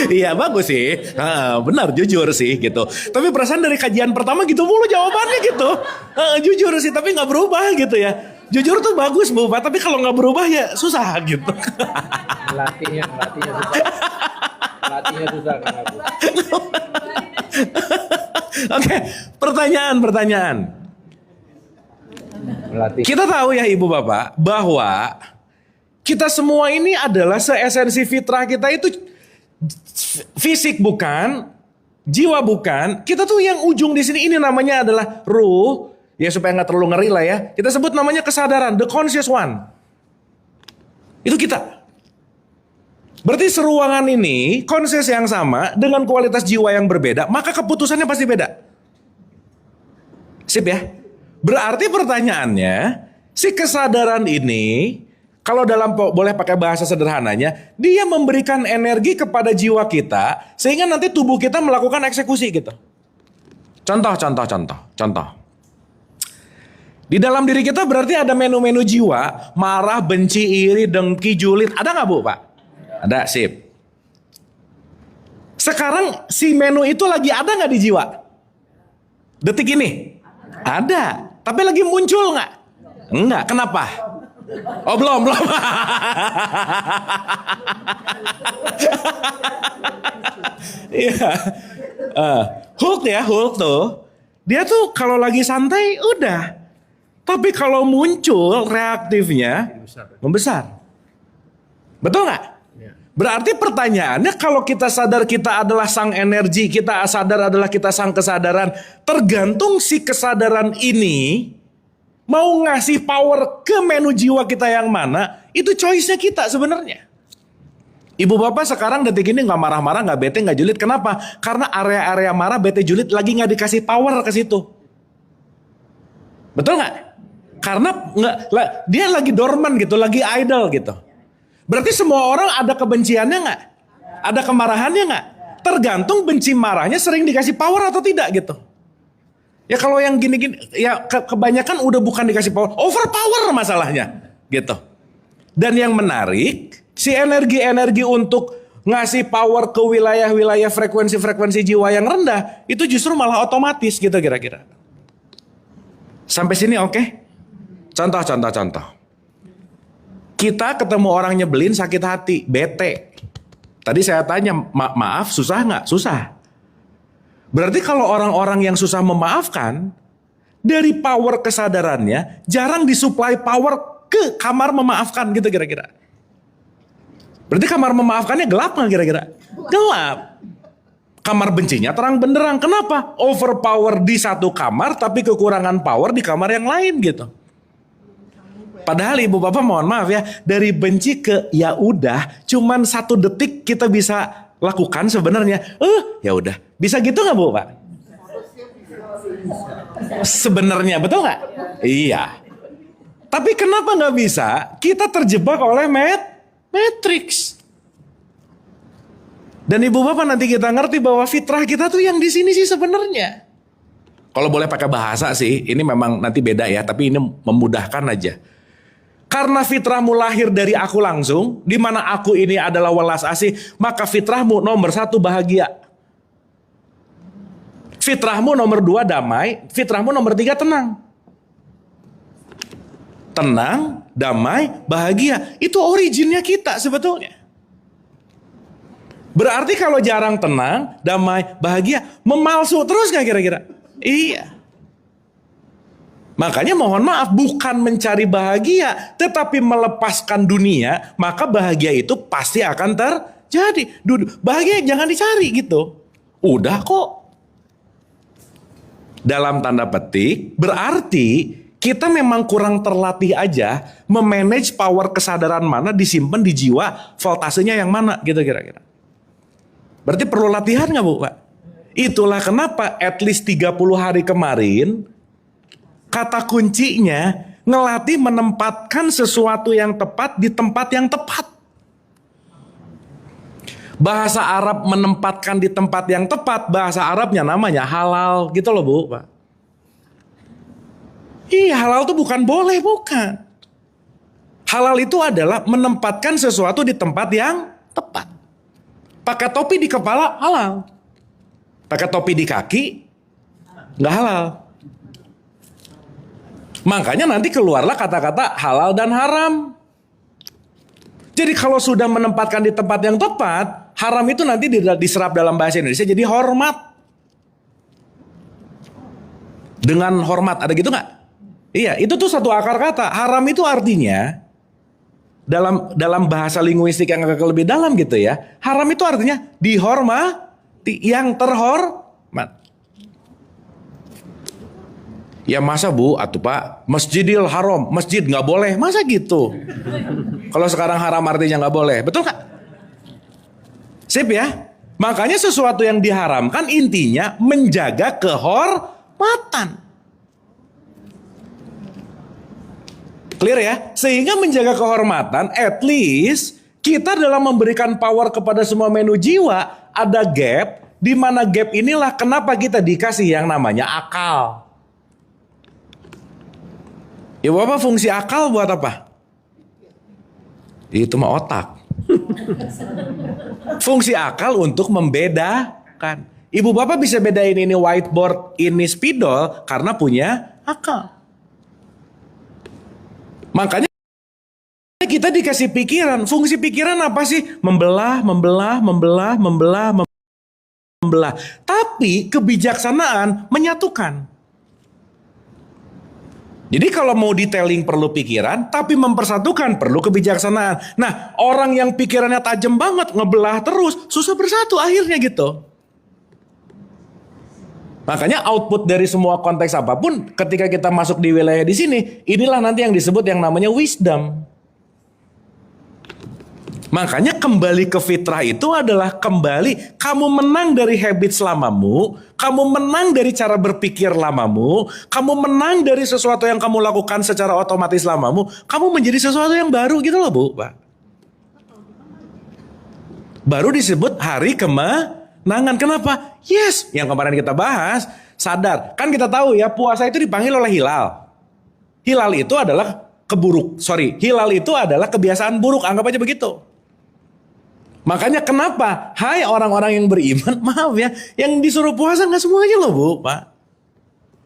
Iya bagus sih, benar jujur sih gitu. Tapi perasaan dari kajian pertama gitu mulu jawabannya gitu. Jujur sih, tapi nggak berubah gitu ya. Jujur tuh bagus Bu, tapi kalau nggak berubah ya susah gitu. Latihnya susah kan aku. Oke, pertanyaan. Melatih. Kita tahu ya ibu bapak bahwa kita semua ini adalah seesensi fitrah kita itu fisik bukan, Jiwa bukan. Kita tuh yang ujung di sini ini namanya adalah ruh. Ya supaya nggak terlalu ngeri lah ya. Kita sebut namanya kesadaran, the conscious one. Itu kita. Berarti seruangan ini conscious yang sama dengan kualitas jiwa yang berbeda, maka keputusannya pasti beda. Sip ya. Berarti pertanyaannya, si kesadaran ini, kalau dalam boleh pakai bahasa sederhananya, dia memberikan energi kepada jiwa kita sehingga nanti tubuh kita melakukan eksekusi gitu. Contoh. Di dalam diri kita berarti ada menu-menu jiwa, marah, benci, iri, dengki, julid. Ada nggak Bu Pak? Ada, sip. Sekarang si menu itu lagi ada nggak di jiwa? Detik ini? Ada. Tapi lagi muncul nggak? Enggak. Kenapa? Oh belum. Iya. Hulk tuh, dia tuh kalau lagi santai udah. Tapi kalau muncul reaktifnya membesar. Betul nggak? Berarti pertanyaannya kalau kita sadar kita adalah sang energi, kita sadar adalah kita sang kesadaran, tergantung si kesadaran ini mau ngasih power ke menu jiwa kita yang mana, itu choice-nya kita sebenarnya. Ibu bapak sekarang detik ini nggak marah-marah, nggak bete, nggak julid. Kenapa? Karena area-area marah, bete, julid lagi nggak dikasih power ke situ. Betul nggak? Karena dia lagi dorman gitu, lagi idle gitu. Berarti semua orang ada kebenciannya nggak? Ada kemarahannya nggak? Tergantung benci marahnya sering dikasih power atau tidak gitu. Ya kalau yang gini-gini, ya kebanyakan udah bukan dikasih power, overpower masalahnya gitu. Dan yang menarik, si energi-energi untuk ngasih power ke wilayah-wilayah frekuensi-frekuensi jiwa yang rendah, itu justru malah otomatis gitu kira-kira. Sampai sini oke? Contoh. Kita ketemu orang nyebelin, sakit hati, bete. Tadi saya tanya, maaf susah nggak? Susah. Berarti kalau orang-orang yang susah memaafkan, dari power kesadarannya, jarang disuplai power ke kamar memaafkan gitu kira-kira. Berarti kamar memaafkannya gelap nggak kira-kira? Gelap. Kamar bencinya terang benderang. Kenapa? Overpower di satu kamar, tapi kekurangan power di kamar yang lain gitu. Padahal ibu bapak mohon maaf ya, dari benci ke ya udah, cuman 1 detik kita bisa lakukan sebenarnya. Ya udah, bisa gitu nggak Bu Pak? Sebenarnya betul nggak? Iya. Tapi kenapa nggak bisa? Kita terjebak oleh matrix. Dan ibu bapak nanti kita ngerti bahwa fitrah kita tuh yang di sini sih sebenarnya. Kalau boleh pakai bahasa sih, ini memang nanti beda ya, tapi ini memudahkan aja. Karena fitrahmu lahir dari aku langsung, di mana aku ini adalah welas asih, maka fitrahmu nomor 1 bahagia. Fitrahmu nomor 2 damai, fitrahmu nomor 3 tenang. Tenang, damai, bahagia. Itu originnya kita sebetulnya. Berarti kalau jarang tenang, damai, bahagia, memalsu terus gak kira-kira? Iya. Makanya mohon maaf, bukan mencari bahagia, tetapi melepaskan dunia, maka bahagia itu pasti akan terjadi. Bahagia jangan dicari gitu. Udah kok. Dalam tanda petik, berarti kita memang kurang terlatih aja memanage power kesadaran mana disimpan di jiwa, voltasenya yang mana gitu kira-kira. Berarti perlu latihan gak Bu Pak? Itulah kenapa at least 30 hari kemarin, kata kuncinya ngelatih menempatkan sesuatu yang tepat di tempat yang tepat. Bahasa Arab menempatkan di tempat yang tepat, bahasa Arabnya namanya halal gitu loh Bu Pak. Iya, halal itu bukan boleh, bukan. Halal itu adalah menempatkan sesuatu di tempat yang tepat. Pakai topi di kepala halal. Pakai topi di kaki nggak halal. Makanya nanti keluarlah kata-kata halal dan haram. Jadi kalau sudah menempatkan di tempat yang tepat, haram itu nanti diserap dalam bahasa Indonesia jadi hormat. Dengan hormat, ada gitu nggak? Iya, itu tuh satu akar kata. Haram itu artinya dalam bahasa linguistik yang agak lebih dalam gitu ya. Haram itu artinya dihormati. yang terhormat. Ya masa Bu, atuh Pak, Masjidil Haram, masjid nggak boleh, masa gitu? Kalau sekarang haram artinya nggak boleh, betul nggak? Sip ya. Makanya sesuatu yang diharamkan intinya menjaga kehormatan. Clear ya? Sehingga menjaga kehormatan, at least kita dalam memberikan power kepada semua menu jiwa ada gap, di mana gap inilah kenapa kita dikasih yang namanya akal. Ya Bapak, fungsi akal buat apa? Itu mah otak. Fungsi akal untuk membedakan. Ibu Bapak bisa bedain ini whiteboard, ini spidol karena punya akal. Makanya kita dikasih pikiran. Fungsi pikiran apa sih? Membelah. Tapi kebijaksanaan menyatukan. Jadi kalau mau detailing perlu pikiran, tapi mempersatukan perlu kebijaksanaan. Nah, orang yang pikirannya tajam banget, ngebelah terus, susah bersatu akhirnya gitu. Makanya output dari semua konteks apapun, ketika kita masuk di wilayah di sini, inilah nanti yang disebut yang namanya wisdom. Makanya kembali ke fitrah itu adalah kembali kamu menang dari habit selamamu, kamu menang dari cara berpikir lamamu, kamu menang dari sesuatu yang kamu lakukan secara otomatis lamamu, kamu menjadi sesuatu yang baru gitu loh Bu, Pak. Baru disebut hari kemenangan. Kenapa? Yes, yang kemarin kita bahas, sadar. Kan kita tahu ya puasa itu dipanggil oleh hilal. Hilal itu adalah hilal itu adalah kebiasaan buruk, anggap aja begitu. Makanya kenapa? Hai orang-orang yang beriman, maaf ya, yang disuruh puasa nggak semuanya loh Bu, Pak.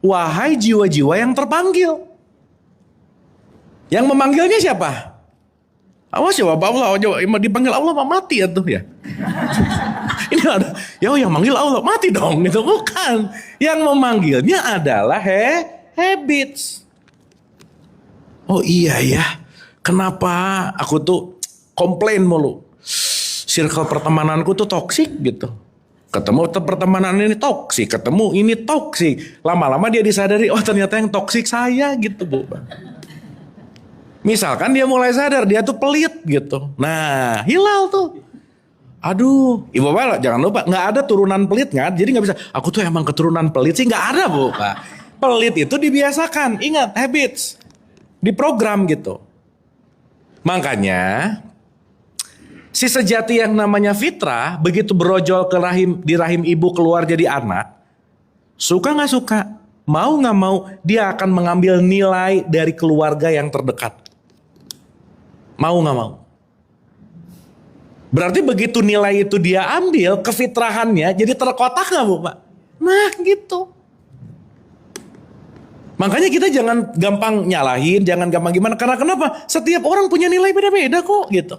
Wahai jiwa-jiwa yang terpanggil. Yang memanggilnya siapa? Awas ya Bapak Allah, dipanggil Allah mati ya tuh ya. Ini ada, yang manggil Allah mati dong, itu bukan. Yang memanggilnya adalah habits. Oh iya ya, kenapa aku tuh komplain mulu? Circle pertemananku tuh toksik gitu. Ketemu pertemanan ini toksik, ketemu ini toksik. Lama-lama dia disadari, oh ternyata yang toksik saya gitu Bu. Misalkan dia mulai sadar, dia tuh pelit gitu. Nah, hilal tuh. Aduh, Ibu Bapak jangan lupa, nggak ada turunan pelit nggak? Jadi nggak bisa, aku tuh emang keturunan pelit sih, nggak ada Bu. Pelit itu dibiasakan, ingat habits. Diprogram gitu. Makanya si sejati yang namanya fitrah begitu berojol ke di rahim ibu keluar jadi anak, suka nggak suka, mau nggak mau, dia akan mengambil nilai dari keluarga yang terdekat. Mau nggak mau. Berarti begitu nilai itu dia ambil, kefitrahannya jadi terkotak nggak Bu Pak? Nah gitu. Makanya kita jangan gampang nyalahin, jangan gampang gimana. Karena kenapa? Setiap orang punya nilai beda-beda kok gitu.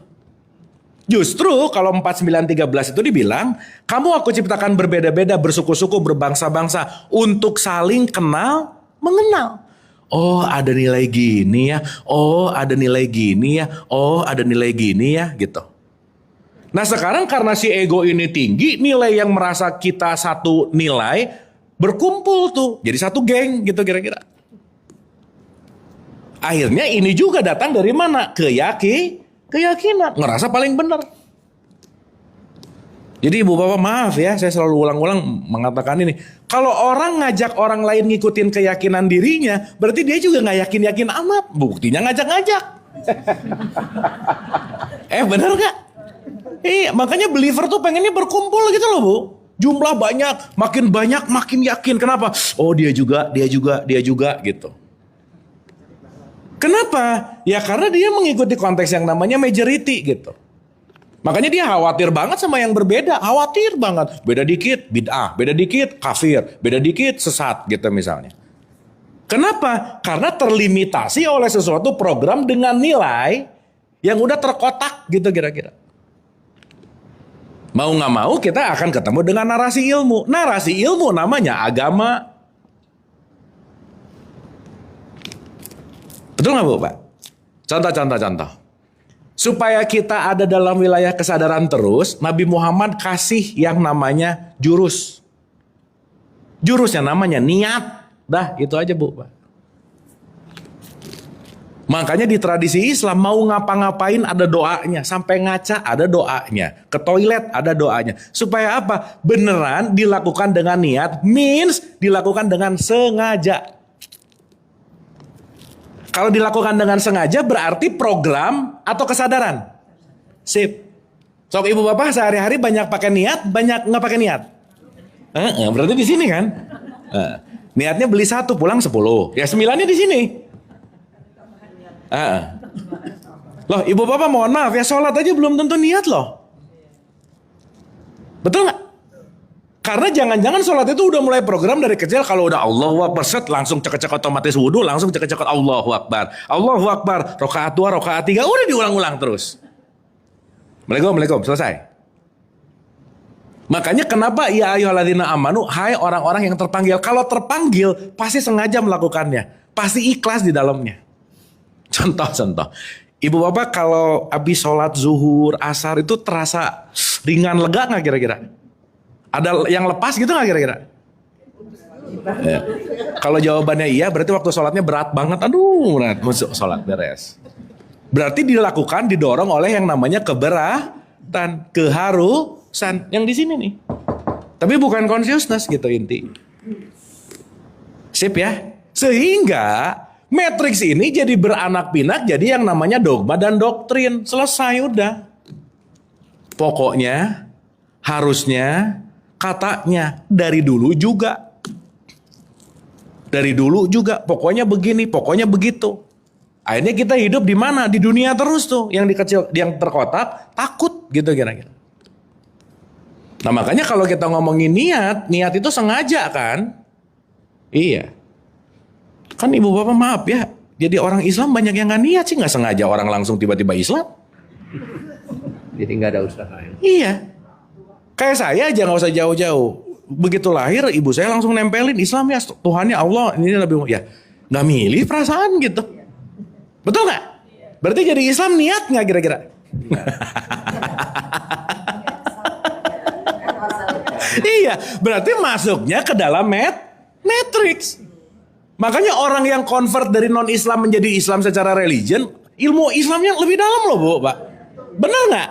Justru kalau 4913 itu dibilang, kamu aku ciptakan berbeda-beda, bersuku-suku, berbangsa-bangsa untuk saling kenal, mengenal. Oh ada nilai gini ya, oh ada nilai gini ya, oh ada nilai gini ya gitu. Nah sekarang karena si ego ini tinggi, nilai yang merasa kita satu nilai berkumpul tuh, jadi satu geng gitu kira-kira. Akhirnya ini juga datang dari mana? Keyakinan, ngerasa paling benar. Jadi Ibu Bapak maaf ya, saya selalu ulang-ulang mengatakan ini. Kalau orang ngajak orang lain ngikutin keyakinan dirinya, berarti dia juga gak yakin-yakin amat. Buktinya ngajak-ngajak. Bener gak? Makanya believer tuh pengennya berkumpul gitu loh Bu. Jumlah banyak, makin yakin. Kenapa? Oh dia juga gitu. Kenapa? Ya karena dia mengikuti konteks yang namanya majority gitu. Makanya dia khawatir banget sama yang berbeda. Khawatir banget. Beda dikit bid'ah, beda dikit kafir, beda dikit sesat gitu misalnya. Kenapa? Karena terlimitasi oleh sesuatu program dengan nilai yang udah terkotak gitu kira-kira. Mau gak mau kita akan ketemu dengan narasi ilmu. Narasi ilmu namanya agama. Betul gak Bu Pak? Contoh. Supaya kita ada dalam wilayah kesadaran terus, Nabi Muhammad kasih yang namanya jurus. Jurusnya namanya niat. Dah, itu aja Bu. Makanya di tradisi Islam mau ngapa-ngapain ada doanya. Sampai ngaca ada doanya. Ke toilet ada doanya. Supaya apa? Beneran dilakukan dengan niat. Means dilakukan dengan sengaja. Kalau dilakukan dengan sengaja berarti program atau kesadaran. Sip. Sok ibu bapak sehari-hari banyak pakai niat, banyak nggak pakai niat. Berarti di sini kan. Niatnya beli 1 pulang 10. Ya 9-nya di sini. Loh ibu bapak mohon maaf ya, sholat aja belum tentu niat loh. Betul nggak? Karena jangan-jangan sholat itu udah mulai program dari kecil. Kalau udah Allahu Akbar set langsung cek-cek otomatis wudhu, langsung cek-cek Allahu Akbar. Allahu Akbar, rakaat 2, rakaat 3 udah diulang-ulang terus. Assalamualaikum, selesai. Makanya kenapa ya ayyuhalladzina amanu, hai orang-orang yang terpanggil. Kalau terpanggil pasti sengaja melakukannya, pasti ikhlas di dalamnya. Contoh. Ibu bapak kalau habis sholat zuhur, asar itu terasa ringan lega nggak kira-kira? Ada yang lepas gitu nggak kira-kira? Ya. Kalau jawabannya iya, berarti waktu sholatnya berat banget. Aduh, berat. Masuk sholat beres. Berarti dilakukan, didorong oleh yang namanya keberatan, keharusan. Yang di sini nih. Tapi bukan consciousness gitu inti. Sip ya? Sehingga matriks ini jadi beranak pinak jadi yang namanya dogma dan doktrin. Selesai udah. Pokoknya, harusnya, katanya dari dulu juga. Dari dulu juga, pokoknya begini, pokoknya begitu. Akhirnya kita hidup di mana? Di dunia terus tuh. Yang di kecil, yang terkotak, takut gitu kira-kira. Nah makanya kalau kita ngomongin niat itu sengaja kan? Iya. Kan ibu bapak maaf ya, jadi orang Islam banyak yang gak niat sih, gak sengaja orang langsung tiba-tiba Islam. Jadi nggak ada usaha ya. Iya. Kayak saya aja gak usah jauh-jauh. Begitu lahir ibu saya langsung nempelin Islam ya, Tuhannya Allah, ini lebih ya. Gak milih perasaan gitu. Betul gak? Berarti jadi Islam niat gak kira-kira? Iya, berarti masuknya ke dalam matrix. Makanya orang yang convert dari non-Islam menjadi Islam secara religion, ilmu Islamnya lebih dalam loh Bu, Pak. Bener gak?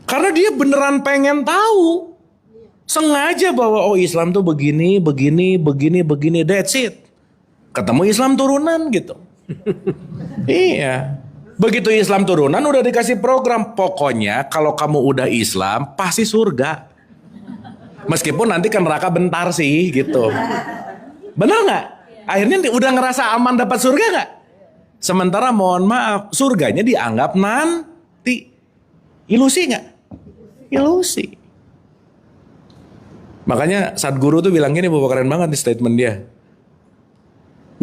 Karena dia beneran pengen tahu. Sengaja bahwa oh Islam tuh begini, that's it. Ketemu Islam turunan gitu. Iya. Begitu Islam turunan udah dikasih program. Pokoknya kalau kamu udah Islam pasti surga. Meskipun nanti ke neraka bentar sih gitu. Bener gak? Akhirnya udah ngerasa aman dapat surga gak? Sementara mohon maaf surganya dianggap nanti. Ilusi gak? Ilusi. Makanya Sadguru tuh bilang gini, Bapak keren banget di statement dia.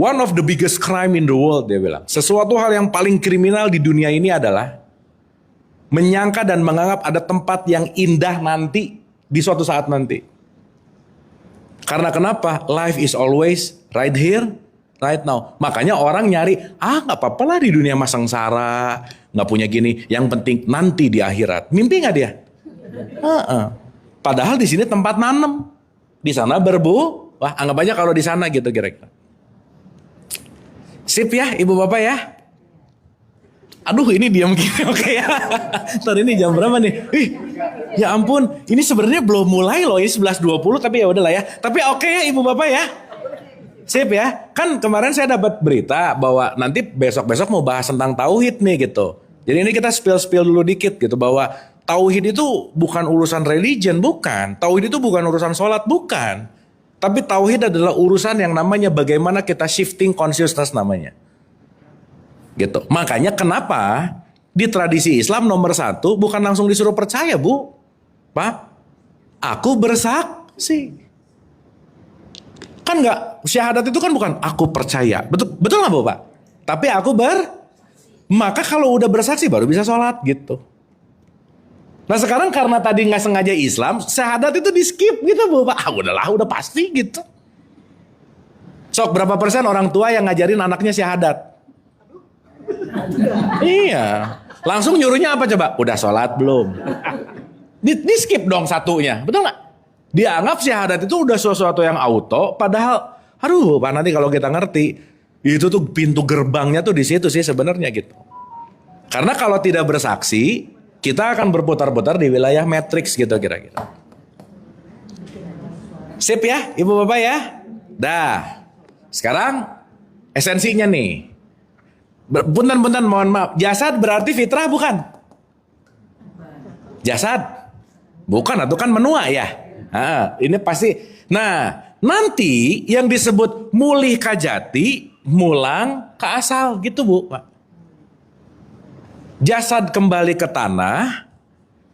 One of the biggest crime in the world, dia bilang. Sesuatu hal yang paling kriminal di dunia ini adalah menyangka dan menganggap ada tempat yang indah nanti di suatu saat nanti. Karena kenapa? Life is always right here, right now. Makanya orang nyari, gak apa-apa lah di dunia mas sengsara, gak punya gini. Yang penting nanti di akhirat. Mimpi gak dia? Padahal di sini tempat nanem, di sana berbuah. Anggap aja kalau di sana gitu kira-kira. Sip ya, ibu bapak ya. Aduh ini diam gini, oke ya. Ntar ini jam berapa nih? Ya ampun, ini sebenarnya belum mulai loh, ini 11.20 tapi ya udahlah ya. Tapi oke ya ibu bapak ya. Sip ya. Kan kemarin saya dapat berita bahwa nanti besok-besok mau bahas tentang tauhid nih gitu. Jadi ini kita spill dulu dikit gitu bahwa tauhid itu bukan urusan religion, bukan. Tauhid itu bukan urusan sholat, bukan. Tapi tauhid adalah urusan yang namanya bagaimana kita shifting consciousness namanya. Gitu. Makanya kenapa di tradisi Islam nomor 1 bukan langsung disuruh percaya Bu. Pak, aku bersaksi. Kan enggak, syahadat itu kan bukan aku percaya. Betul nggak Bu Pak? Tapi aku maka kalau udah bersaksi baru bisa sholat gitu. Nah sekarang karena tadi nggak sengaja Islam, syahadat itu di skip gitu Bu Pak. Udahlah, udah pasti gitu. Sok berapa persen orang tua yang ngajarin anaknya syahadat? Iya. Langsung nyuruhnya apa coba? Udah sholat belum? Di skip dong satunya, betul nggak? Dianggap syahadat itu udah sesuatu yang auto, padahal, aduh, Pak, nanti kalau kita ngerti, itu tuh pintu gerbangnya tuh di situ sih sebenarnya gitu. Karena kalau tidak bersaksi, kita akan berputar-putar di wilayah matriks gitu kira-kira. Sip ya, Ibu Bapak ya? Dah. Sekarang esensinya nih. Punten-punten mohon maaf. Jasad berarti fitrah bukan? Jasad? Bukan, itu kan menua ya. Ini pasti. Nah, nanti yang disebut mulih kajati, mulang ke asal gitu Bu, Pak. Jasad kembali ke tanah,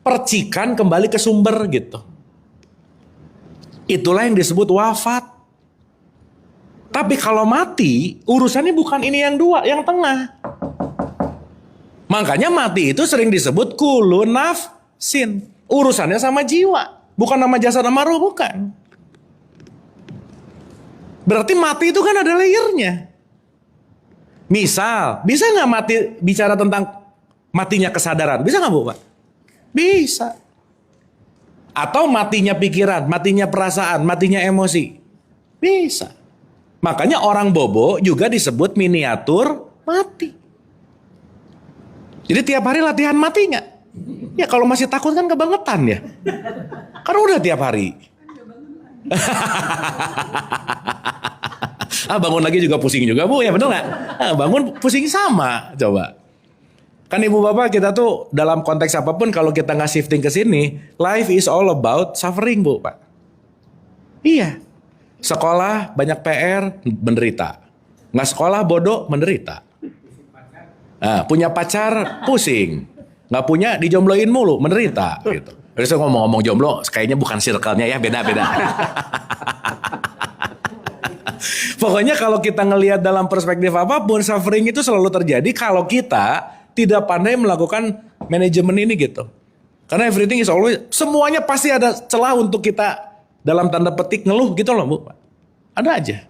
percikan kembali ke sumber gitu. Itulah yang disebut wafat. Tapi kalau mati, urusannya bukan ini yang dua, yang tengah. Makanya mati itu sering disebut kulun nafsin. Urusannya sama jiwa. Bukan nama jasad sama roh, bukan. Berarti mati itu kan ada layernya. Misal, bisa nggak mati bicara tentang matinya kesadaran? Bisa nggak Bu, Pak? Bisa. Atau matinya pikiran, matinya perasaan, matinya emosi? Bisa. Makanya orang bobo juga disebut miniatur mati. Jadi tiap hari latihan mati nggak? Ya kalau masih takut kan kebangetan ya. Karena udah tiap hari. Bangun lagi juga pusing juga Bu, ya bener nggak? Bangun pusing sama, coba. Kan Ibu Bapak kita tuh dalam konteks apapun kalau kita nggak shifting ke sini, life is all about suffering Bu, Pak. Iya. Sekolah banyak PR, menderita. Nggak sekolah bodoh, menderita. Punya pacar, pusing. Nggak punya, dijombloin mulu, menderita. Gitu. Terus ngomong-ngomong jomblo, kayaknya bukan circle-nya ya, beda-beda. Pokoknya kalau kita ngelihat dalam perspektif apapun, suffering itu selalu terjadi kalau kita tidak pandai melakukan manajemen ini gitu. Karena everything is always, semuanya pasti ada celah untuk kita dalam tanda petik ngeluh gitu loh Bu. Ada aja.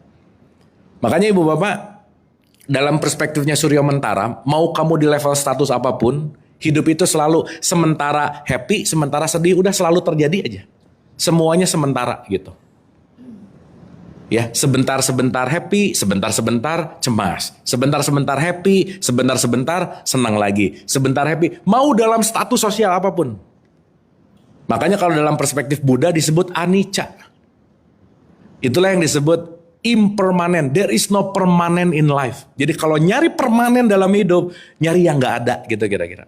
Makanya Ibu Bapak, dalam perspektifnya Suryo Mentara, mau kamu di level status apapun, hidup itu selalu sementara happy, sementara sedih, udah selalu terjadi aja. Semuanya sementara gitu. Ya, sebentar-sebentar happy, sebentar-sebentar cemas. Sebentar-sebentar happy, sebentar-sebentar senang lagi. Sebentar happy, mau dalam status sosial apapun. Makanya kalau dalam perspektif Buddha disebut anicca. Itulah yang disebut impermanent. There is no permanent in life. Jadi kalau nyari permanen dalam hidup, nyari yang gak ada gitu kira-kira.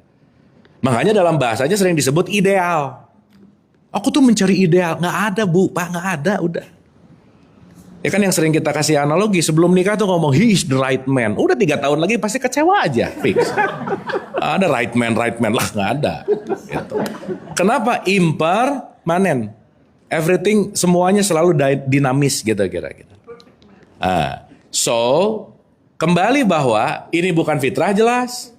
Makanya dalam bahasanya sering disebut ideal. Aku tuh mencari ideal. Gak ada Bu, Pak, gak ada, udah. Ya kan yang sering kita kasih analogi, sebelum nikah tuh ngomong, he is the right man. Udah 3 tahun lagi pasti kecewa aja, fix. Ada right man lah, gak ada. Gitu. Kenapa? Impermanen. Everything, semuanya selalu dinamis gitu kira-kira. So, kembali bahwa ini bukan fitrah jelas.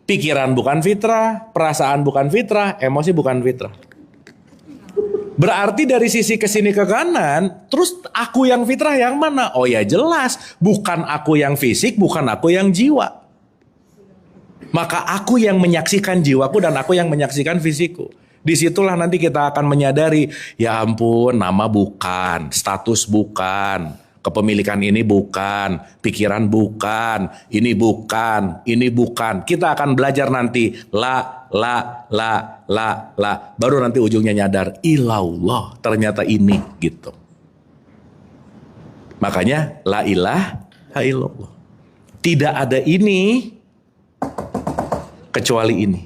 Pikiran bukan fitrah, perasaan bukan fitrah, emosi bukan fitrah. Berarti dari sisi ke sini ke kanan, terus aku yang fitrah yang mana? Oh ya jelas, bukan aku yang fisik, bukan aku yang jiwa. Maka aku yang menyaksikan jiwaku dan aku yang menyaksikan fisikku. Disitulah nanti kita akan menyadari, ya ampun, nama bukan, status bukan, kepemilikan ini bukan, pikiran bukan, ini bukan, ini bukan. Kita akan belajar nanti, la. Baru nanti ujungnya nyadar, ilallah, ternyata ini gitu. Makanya, la ilaha illallah. Tidak ada ini, kecuali ini.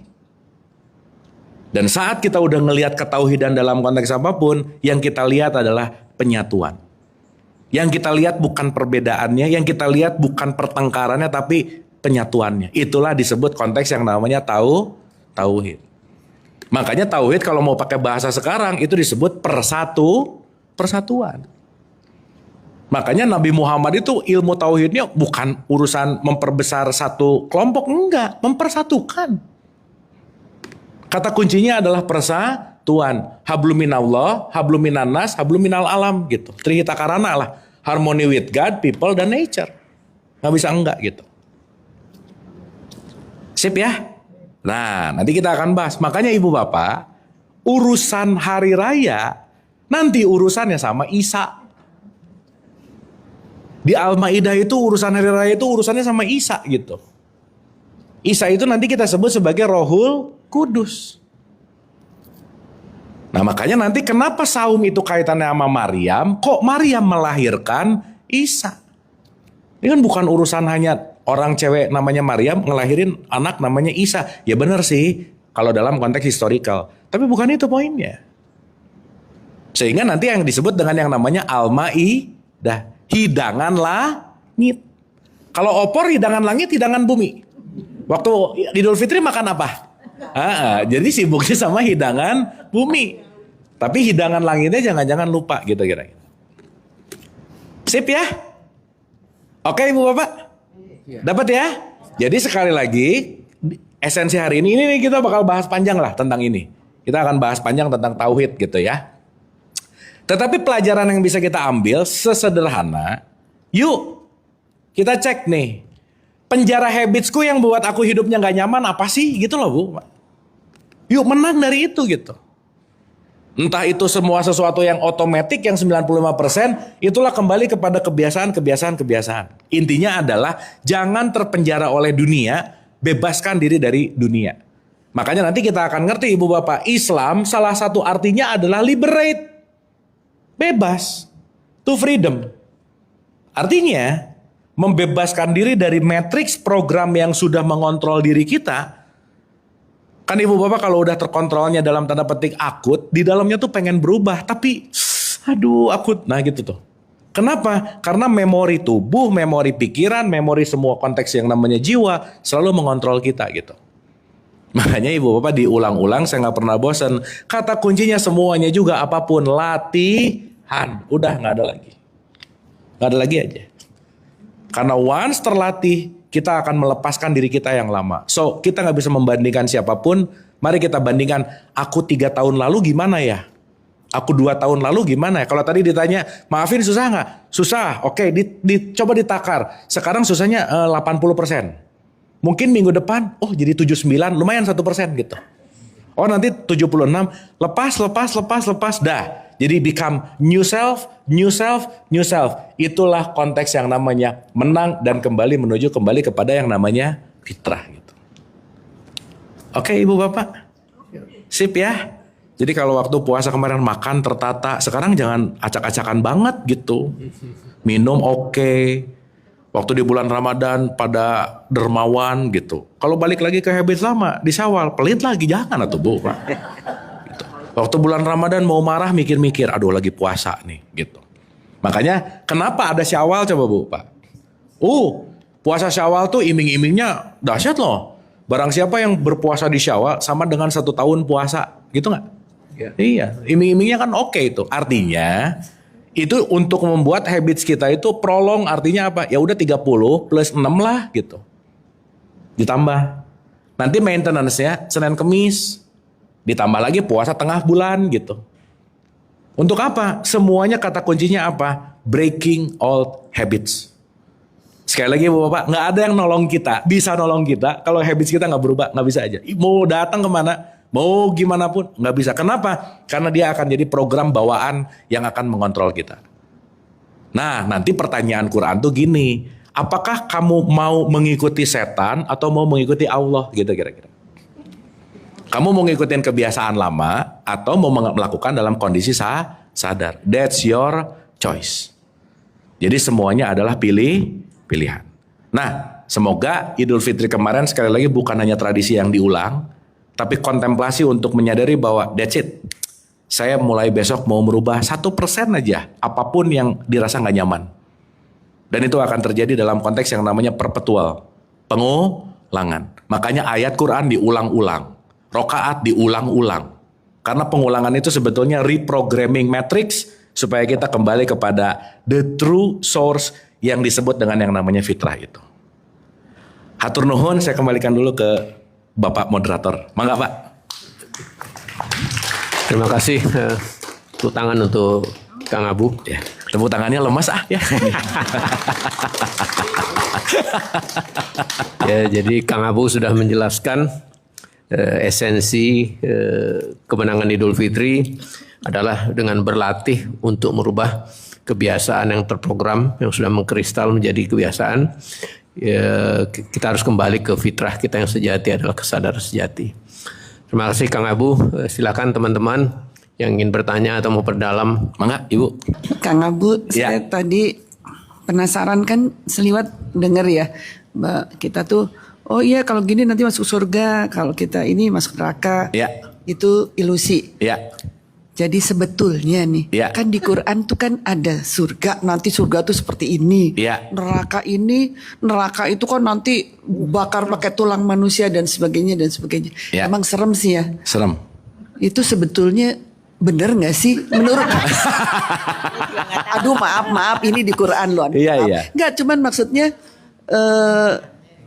Dan saat kita udah ngelihat ketauhidan dalam konteks apapun, yang kita lihat adalah penyatuan. Yang kita lihat bukan perbedaannya, yang kita lihat bukan pertengkarannya, tapi penyatuannya. Itulah disebut konteks yang namanya tauhid. Makanya tauhid kalau mau pakai bahasa sekarang, itu disebut persatuan. Makanya Nabi Muhammad itu ilmu tauhidnya bukan urusan memperbesar satu kelompok, enggak, mempersatukan. Kata kuncinya adalah persatuan. Hablum minallah, hablum minannas, hablum minal alam gitu. Trihita karana lah. Harmony with God, people, dan nature. Nggak bisa enggak gitu. Sip ya? Nah, nanti kita akan bahas. Makanya Ibu Bapak, urusan hari raya, nanti urusannya sama Isa. Di Al-Maidah itu urusan hari raya itu urusannya sama Isa gitu. Isa itu nanti kita sebut sebagai Rohul Kudus. Nah makanya nanti kenapa saum itu kaitannya sama Maryam, kok Maryam melahirkan Isa? Ini kan bukan urusan hanya orang cewek namanya Maryam ngelahirin anak namanya Isa. Ya benar sih kalau dalam konteks historical. Tapi bukan itu poinnya. Sehingga nanti yang disebut dengan yang namanya Al-Maidah. Hidangan langit. Kalau opor hidangan langit, hidangan bumi. Waktu Idul Fitri makan apa? Jadi sibuknya sama hidangan bumi. Tapi hidangan langitnya jangan-jangan lupa gitu kira-kira. Sip ya? Oke Ibu Bapak? Dapat ya? Jadi sekali lagi esensi hari ini kita bakal bahas panjang lah tentang ini. Kita akan bahas panjang tentang tauhid gitu ya. Tetapi pelajaran yang bisa kita ambil sesederhana, yuk kita cek nih. Penjara habitsku yang buat aku hidupnya gak nyaman apa sih? Gitu loh Bu. Yuk menang dari itu gitu. Entah itu semua sesuatu yang otomatis yang 95%, itulah kembali kepada kebiasaan. Intinya adalah jangan terpenjara oleh dunia, bebaskan diri dari dunia. Makanya nanti kita akan ngerti Ibu Bapak, Islam salah satu artinya adalah liberate. Bebas. To freedom. Artinya, membebaskan diri dari matriks program yang sudah mengontrol diri kita. Kan Ibu Bapak kalau udah terkontrolnya dalam tanda petik akut, di dalamnya tuh pengen berubah, tapi aduh akut. Nah gitu tuh. Kenapa? Karena memori tubuh, memori pikiran, memori semua konteks yang namanya jiwa selalu mengontrol kita gitu. Makanya Ibu Bapak diulang-ulang, saya gak pernah bosan. Kata kuncinya semuanya juga apapun, latihan. Udah gak ada lagi. Gak ada lagi aja. Karena once terlatih, kita akan melepaskan diri kita yang lama. So, kita gak bisa membandingkan siapapun. Mari kita bandingkan, aku 3 tahun lalu gimana ya? Aku 2 tahun lalu gimana ya? Kalau tadi ditanya, maafin susah gak? Susah, oke, coba ditakar. Sekarang susahnya 80%. Mungkin minggu depan, jadi 79, lumayan 1% gitu. Oh nanti 76, lepas, dah. Jadi become new self. Itulah konteks yang namanya menang dan kembali kepada yang namanya fitrah gitu. Oke Ibu Bapak, sip ya. Jadi kalau waktu puasa kemarin makan tertata, sekarang jangan acak-acakan banget gitu. Minum oke. Waktu di bulan Ramadan pada dermawan gitu. Kalau balik lagi ke habit lama di Syawal, pelit lagi jangan atuh Bu. Gitu. Waktu bulan Ramadan mau marah mikir-mikir, aduh lagi puasa nih gitu. Makanya kenapa ada Syawal coba Bu Pak? Puasa Syawal tuh iming-imingnya dahsyat loh. Barang siapa yang berpuasa di Syawal sama dengan 1 tahun puasa, gitu nggak? Ya. Iya, iming-imingnya kan oke itu. Artinya itu untuk membuat habits kita itu prolong, artinya apa? Ya udah 30 plus 6 lah gitu. Ditambah. Nanti maintenance-nya Senin Kemis. Ditambah lagi puasa tengah bulan gitu. Untuk apa? Semuanya kata kuncinya apa? Breaking old habits. Sekali lagi Bapak, nggak ada yang nolong kita. Bisa nolong kita kalau habits kita nggak berubah, nggak bisa aja. Mau datang kemana? Mau gimana pun nggak bisa. Kenapa? Karena dia akan jadi program bawaan yang akan mengontrol kita. Nah, nanti pertanyaan Quran tuh gini, apakah kamu mau mengikuti setan atau mau mengikuti Allah gitu kira-kira? Kamu mau ngikutin kebiasaan lama atau mau melakukan dalam kondisi sadar? That's your choice. Jadi semuanya adalah pilihan. Nah, semoga Idul Fitri kemarin sekali lagi bukan hanya tradisi yang diulang, tapi kontemplasi untuk menyadari bahwa that's it. Saya mulai besok mau merubah 1% aja apapun yang dirasa gak nyaman. Dan itu akan terjadi dalam konteks yang namanya perpetual. Pengulangan. Makanya ayat Quran diulang-ulang. Rokaat diulang-ulang. Karena pengulangan itu sebetulnya reprogramming matrix supaya kita kembali kepada the true source yang disebut dengan yang namanya fitrah itu. Hatur nuhun, saya kembalikan dulu ke Bapak moderator. Mangga Pak. Terima kasih. Tepuk tangan untuk Kang Abu. Ya, tepuk tangannya lemas ya. Ya, jadi Kang Abu sudah menjelaskan esensi kemenangan Idul Fitri adalah dengan berlatih untuk merubah kebiasaan yang terprogram yang sudah mengkristal menjadi kebiasaan. Kita harus kembali ke fitrah kita yang sejati, adalah kesadaran sejati. Terima kasih Kang Abu. Silakan teman-teman yang ingin bertanya atau mau perdalam. Mangga Ibu. Kang Abu, saya tadi penasaran kan seliwat dengar ya, Mbak, kita tuh, oh iya kalau gini nanti masuk surga, kalau kita ini masuk neraka, itu ilusi. Jadi sebetulnya nih, kan di Quran tuh kan ada surga, nanti surga tuh seperti ini, neraka itu kan nanti bakar pakai tulang manusia dan sebagainya dan sebagainya. Emang serem sih ya. Serem. Itu sebetulnya bener nggak sih menurut? Aduh maaf ini di Quran loh. Nggak, cuman maksudnya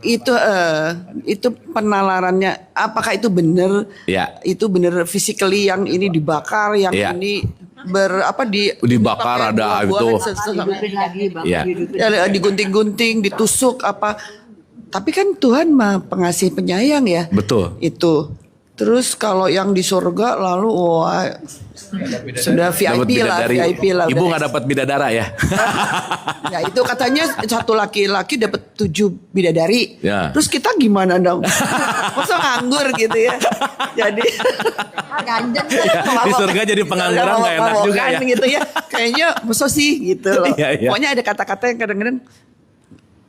itu penalarannya apakah itu benar? Itu benar physically yang ini dibakar, yang ini dibakar ada itu. Digunting-gunting, ditusuk apa? Tapi kan Tuhan mah pengasih penyayang ya. Betul. Itu. Terus kalau yang di surga lalu sudah VIP lah. Ibu nggak dapat bidadara ya? Ya itu katanya satu laki-laki dapat 7 bidadari. Terus kita gimana dong? Masa nganggur gitu ya? Jadi di surga jadi pengangguran nggak enak juga ya? Gitu ya. Kayaknya masa sih gitu loh. Pokoknya ada kata-kata yang kadang-kadang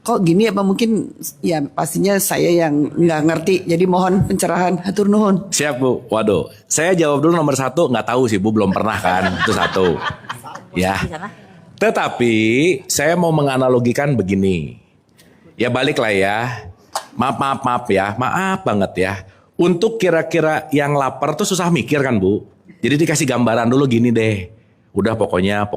kok gini apa mungkin ya pastinya saya yang nggak ngerti, jadi mohon pencerahan, hatur nuhun. Siap Bu. Waduh, saya jawab dulu nomor 1, nggak tahu sih Bu, belum pernah kan, itu 1 ya. Tetapi saya mau menganalogikan begini, ya balik lah ya, maaf ya, maaf banget ya. Untuk kira-kira yang lapar tuh susah mikir kan Bu, jadi dikasih gambaran dulu gini deh. Udah pokoknya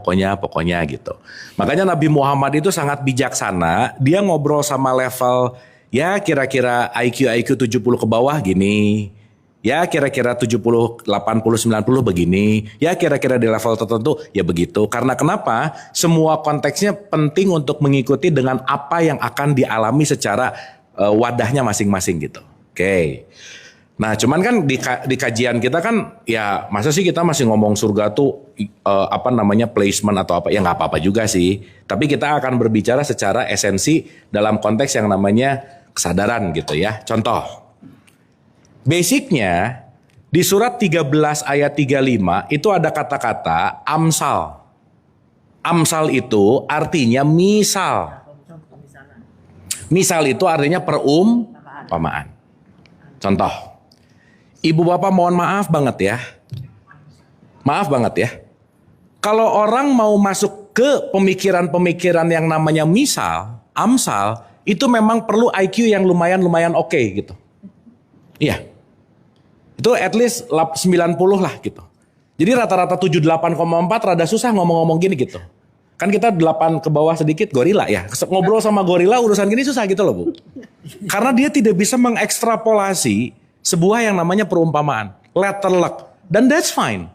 gitu. Makanya Nabi Muhammad itu sangat bijaksana. Dia ngobrol sama level ya kira-kira IQ 70 ke bawah gini. Ya kira-kira 70, 80, 90 begini. Ya kira-kira di level tertentu ya begitu. Karena kenapa? Semua konteksnya penting untuk mengikuti dengan apa yang akan dialami secara wadahnya masing-masing gitu. Oke. Nah cuman kan di kajian kita kan ya masa sih kita masih ngomong surga tuh placement atau apa, ya nggak apa-apa juga sih. Tapi kita akan berbicara secara esensi dalam konteks yang namanya kesadaran gitu ya. Contoh, basicnya di surat 13 ayat 35 itu ada kata-kata amsal. Amsal itu artinya misal. Misal itu artinya perumpamaan. Contoh. Ibu bapak mohon maaf banget ya. Maaf banget ya. Kalau orang mau masuk ke pemikiran-pemikiran yang namanya misal, amsal, itu memang perlu IQ yang lumayan oke gitu. Iya. Itu at least 90 lah gitu. Jadi rata-rata 78,4 rada susah ngomong-ngomong gini gitu. Kan kita 8 ke bawah sedikit gorila ya. Ngobrol sama gorila urusan gini susah gitu loh Bu. Karena dia tidak bisa mengekstrapolasi sebuah yang namanya perumpamaan, letter luck, dan that's fine.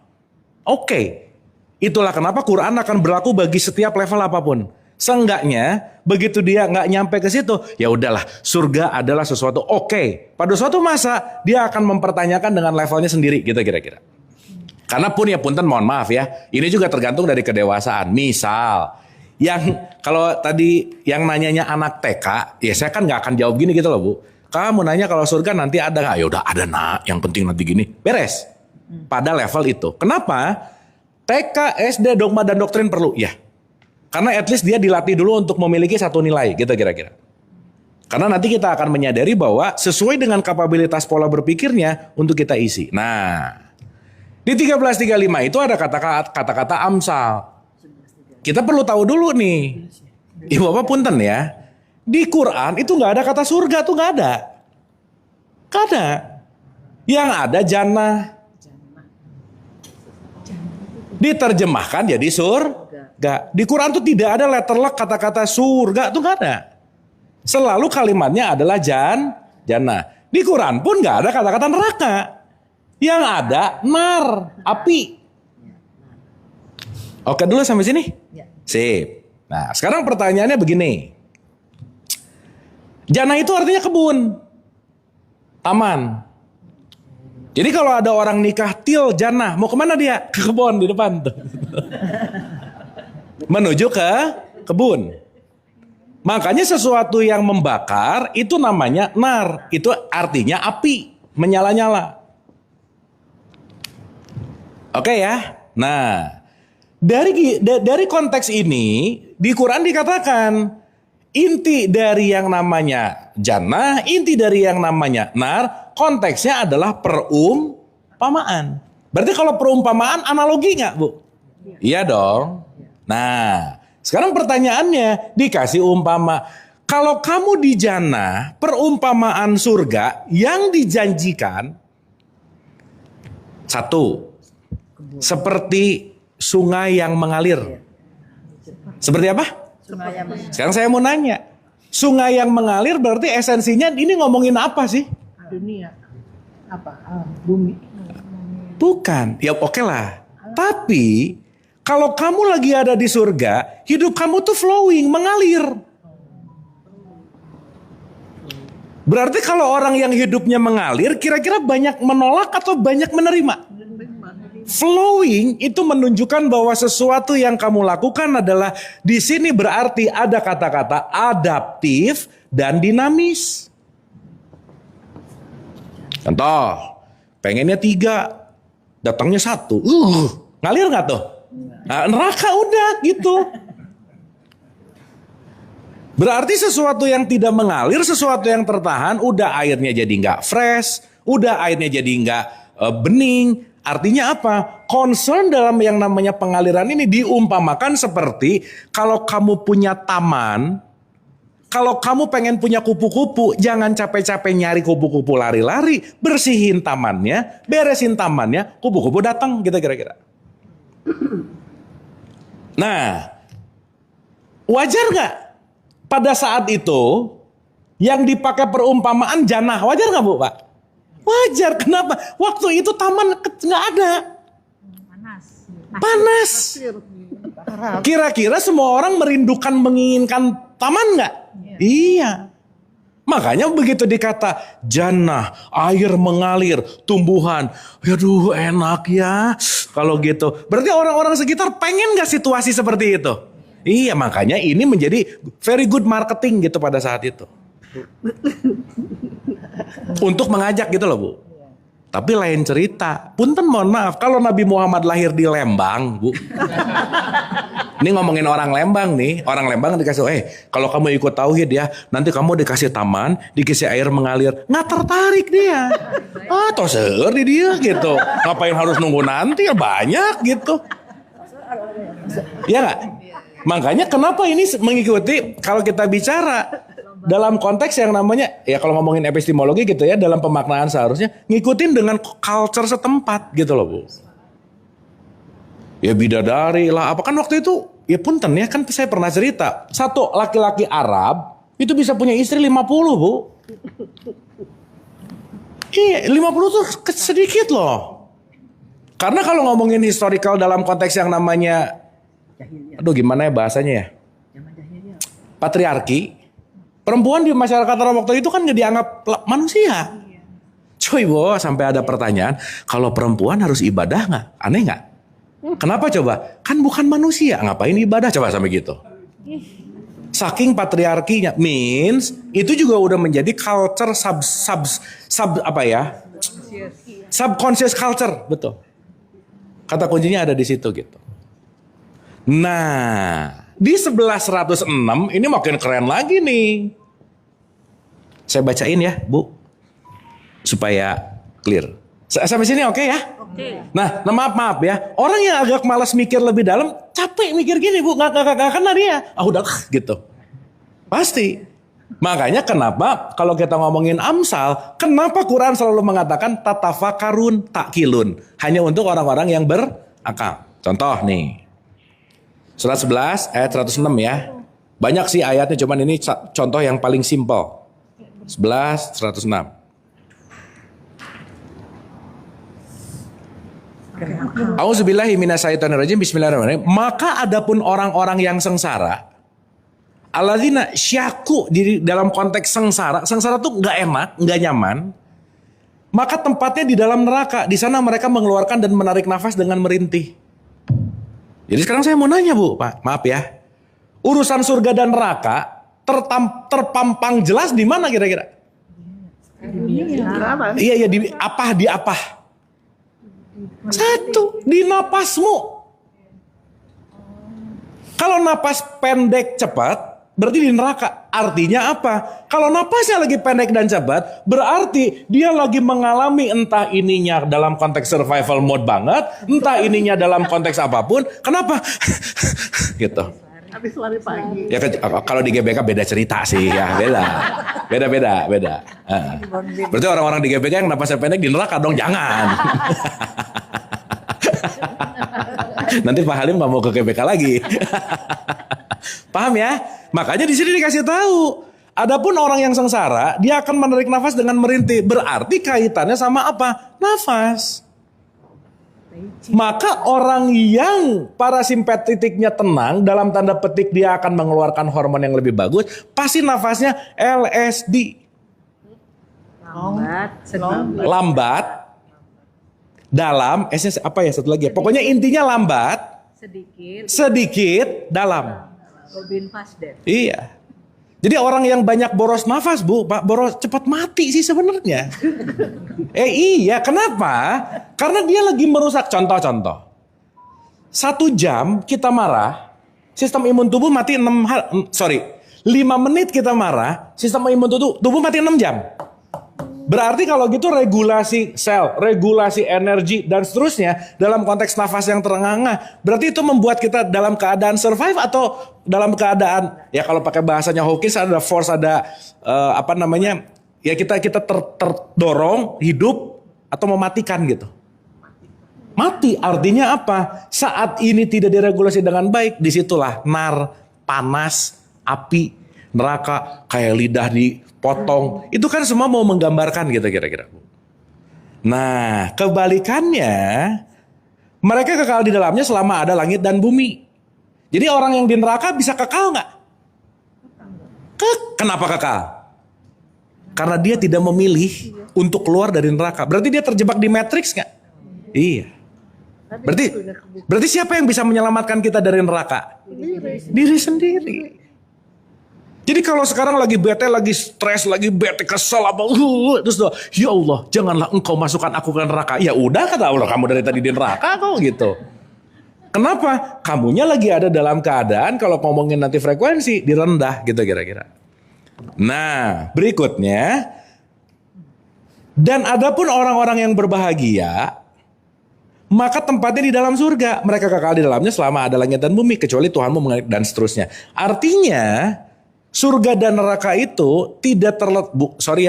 Oke. Itulah kenapa Quran akan berlaku bagi setiap level apapun. Seenggaknya begitu dia nggak nyampe ke situ, ya udahlah, surga adalah sesuatu oke. Pada suatu masa dia akan mempertanyakan dengan levelnya sendiri, gitu kira-kira. Karena pun ya punten mohon maaf ya, ini juga tergantung dari kedewasaan. Misal, yang kalau tadi yang nanyanya anak TK, ya saya kan nggak akan jawab gini gitu loh Bu. Kamu nanya kalau surga nanti ada nggak? Ya udah ada nak, yang penting nanti gini, beres. Pada level itu. Kenapa? TK, SD, dogma dan doktrin perlu, ya. Karena at least dia dilatih dulu untuk memiliki satu nilai, gitu kira-kira. Karena nanti kita akan menyadari bahwa sesuai dengan kapabilitas pola berpikirnya untuk kita isi. Nah, di 1335 itu ada kata-kata amsal. Kita perlu tahu dulu nih. Ibu bapak punten ya. Di Quran itu nggak ada kata surga tuh nggak ada. Nggak ada. Yang ada jannah. Diterjemahkan jadi surga. Di Quran tuh tidak ada letter luck kata-kata surga tuh nggak ada. Selalu kalimatnya adalah jannah. Di Quran pun nggak ada kata-kata neraka. Yang ada nar, api. Oke dulu sampai sini? Sip. Nah sekarang pertanyaannya begini. Jannah itu artinya kebun, taman. Jadi kalau ada orang nikah til jannah, mau kemana dia? Ke kebun di depan tuh. Menuju ke kebun. Makanya sesuatu yang membakar itu namanya nar. Itu artinya api, menyala-nyala. Oke ya. Nah, dari konteks ini di Quran dikatakan inti dari yang namanya jannah, inti dari yang namanya nar, konteksnya adalah perumpamaan. Berarti kalau perumpamaan analogi nggak, Bu? Iya dong. Nah, sekarang pertanyaannya dikasih umpama. Kalau kamu di jannah, perumpamaan surga yang dijanjikan satu, seperti sungai yang mengalir. Seperti apa? Sekarang saya mau nanya. Sungai yang mengalir berarti esensinya ini ngomongin apa sih? Dunia. Bumi. Bukan. Ya oke lah. Tapi kalau kamu lagi ada di surga, hidup kamu tuh flowing, mengalir. Berarti kalau orang yang hidupnya mengalir, kira-kira banyak menolak atau banyak menerima? Flowing itu menunjukkan bahwa sesuatu yang kamu lakukan adalah di sini berarti ada kata-kata adaptif dan dinamis. Contoh, pengennya 3, datangnya 1. Ngalir nggak tuh? Nah, neraka udah gitu. Berarti sesuatu yang tidak mengalir, sesuatu yang tertahan, udah airnya jadi nggak fresh, udah airnya jadi nggak bening. Artinya apa? Concern dalam yang namanya pengaliran ini diumpamakan seperti kalau kamu punya taman, kalau kamu pengen punya kupu-kupu, jangan capek-capek nyari kupu-kupu lari-lari, bersihin tamannya, beresin tamannya, kupu-kupu datang gitu kira-kira. Nah, wajar nggak pada saat itu yang dipakai perumpamaan jannah? Wajar nggak, Bu, Pak? Wajar. Kenapa? Waktu itu taman nggak ada. Panas. Kira-kira semua orang merindukan, menginginkan taman nggak? Iya. Makanya begitu dikata jannah, air mengalir, tumbuhan. Aduh enak ya kalau gitu. Berarti orang-orang sekitar pengen nggak situasi seperti itu? Iya, makanya ini menjadi very good marketing gitu pada saat itu. Untuk mengajak gitu loh, Bu. Tapi lain cerita. Punten mohon maaf, kalau Nabi Muhammad lahir di Lembang, Bu. Ini ngomongin orang Lembang nih. Orang Lembang dikasih, kalau kamu ikut tauhid ya, nanti kamu dikasih taman, dikasih air mengalir. Nggak tertarik dia. Toh seueur di dia gitu. Ngapain harus nunggu nanti, ya banyak gitu. Ya nggak? Makanya kenapa ini mengikuti kalau kita bicara dalam konteks yang namanya, ya kalau ngomongin epistemologi gitu ya, dalam pemaknaan seharusnya ngikutin dengan culture setempat gitu loh, Bu. Ya bidadari lah, apa kan waktu itu, ya punten ya kan saya pernah cerita. Satu laki-laki Arab itu bisa punya istri 50, Bu. Iya, 50 tuh sedikit loh. Karena kalau ngomongin historical dalam konteks yang namanya, aduh gimana ya bahasanya ya, patriarki, perempuan di masyarakat Arab waktu itu kan nggak dianggap manusia. Coy, Bu, sampai ada pertanyaan, kalau perempuan harus ibadah nggak? Aneh nggak? Kenapa coba? Kan bukan manusia, ngapain ibadah? Coba sampai gitu. Saking patriarkinya, means itu juga udah menjadi culture subconscious culture, betul. Kata kuncinya ada di situ gitu. Nah, di 1106 ini makin keren lagi nih. Saya bacain ya, Bu, supaya clear. Sampai sini oke ya? Oke. Nah, maaf ya. Orang yang agak malas mikir lebih dalam, capek mikir gini, Bu, nggak kena dia. Udah gitu. Pasti. Makanya kenapa kalau kita ngomongin Amsal, kenapa Quran selalu mengatakan tatafakarun takilun, hanya untuk orang-orang yang berakal. Contoh nih. Surat 11 ayat 106 ya. Banyak sih ayatnya, cuman ini contoh yang paling simple. 11 106. Auzubillahi minasyaitonirrajim. Bismillahirrahmanirrahim. Maka adapun orang-orang yang sengsara, alladzina syaku, di dalam konteks sengsara tuh nggak enak, nggak nyaman. maka tempatnya di dalam neraka. Di sana mereka mengeluarkan dan menarik nafas dengan merintih. Jadi sekarang saya mau nanya Bu, Pak, maaf ya. Urusan surga dan neraka terpampang jelas di mana kira-kira? Iya, di apa? Satu, di napasmu. Kalau napas pendek cepat, berarti di neraka. Artinya apa? Kalau napasnya lagi pendek dan cepat, berarti dia lagi mengalami entah ininya dalam konteks survival mode banget, entah ininya dalam konteks apapun. Kenapa? Gitu. Habis lari pagi. Ya kalau di GBK beda cerita sih ya, beda. Berarti orang-orang di GBK yang napasnya pendek di neraka dong, jangan. Nanti Pak Halim nggak mau ke GBK lagi. Paham ya? Makanya di sini dikasih tahu. Adapun orang yang sengsara, dia akan menarik nafas dengan merintih. Berarti kaitannya sama apa? Nafas. Maka orang yang parasimpatetiknya tenang, dalam tanda petik dia akan mengeluarkan hormon yang lebih bagus, pasti nafasnya LSD. Lambat. Dalam, apa ya satu lagi ya? Pokoknya intinya lambat. Sedikit, dalam. Robin Fastden. Iya. Jadi orang yang banyak boros nafas Bu, Pak, boros cepat mati sih sebenarnya. Iya, kenapa? Karena dia lagi merusak. Contoh. 1 jam kita marah, sistem imun tubuh mati 5 menit kita marah, sistem imun tubuh mati 6 jam. Berarti kalau gitu regulasi sel, regulasi energi dan seterusnya dalam konteks nafas yang terengah-engah, berarti itu membuat kita dalam keadaan survive atau dalam keadaan, ya kalau pakai bahasanya Hawkins ada force, ada ya kita terdorong hidup atau mematikan gitu. Mati artinya apa? Saat ini tidak diregulasi dengan baik, disitulah panas, api, neraka kayak lidah dipotong. Itu kan semua mau menggambarkan gitu kira-kira. Nah, kebalikannya, mereka kekal di dalamnya selama ada langit dan bumi. Jadi orang yang di neraka bisa kekal nggak? Kenapa kekal? Karena dia tidak memilih untuk keluar dari neraka. Berarti dia terjebak di Matrix nggak? Iya. Berarti siapa yang bisa menyelamatkan kita dari neraka? Diri sendiri. Jadi kalau sekarang lagi bete, lagi stres, lagi bete, kesel apa, terus doa, ya Allah, janganlah engkau masukkan aku ke neraka. Ya udah kata Allah, kamu dari tadi di neraka kok gitu. Kenapa? Kamunya lagi ada dalam keadaan kalau ngomongin nanti frekuensi direndah gitu kira-kira. Nah, berikutnya, dan adapun orang-orang yang berbahagia, maka tempatnya di dalam surga. Mereka kekal di dalamnya selama ada langit dan bumi, kecuali Tuhanmu mengalir dan seterusnya. Artinya surga dan neraka itu tidak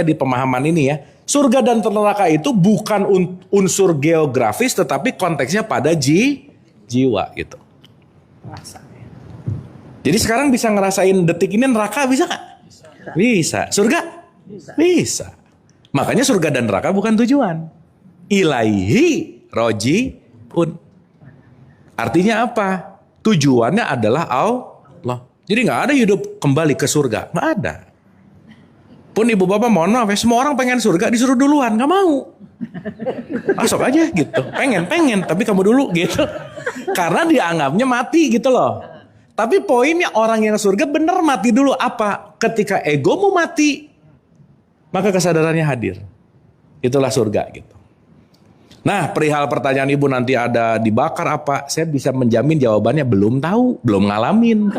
di pemahaman ini ya. Surga dan neraka itu bukan unsur geografis, tetapi konteksnya pada jiwa gitu. Jadi sekarang bisa ngerasain detik ini neraka bisa nggak? Bisa. Surga? Bisa. Makanya surga dan neraka bukan tujuan. Ilaihi rojiun. Artinya apa? Tujuannya adalah Allah. Jadi nggak ada hidup kembali ke surga, nggak ada. Pun ibu bapak mohon maaf ya, semua orang pengen surga disuruh duluan, nggak mau. Masuk aja gitu, pengen, tapi kamu dulu gitu. Karena dianggapnya mati gitu loh. Tapi poinnya orang yang surga bener mati dulu apa? Ketika egomu mati, maka kesadarannya hadir. Itulah surga gitu. Nah, perihal pertanyaan ibu nanti ada dibakar apa? Saya bisa menjamin jawabannya belum tahu, belum ngalamin.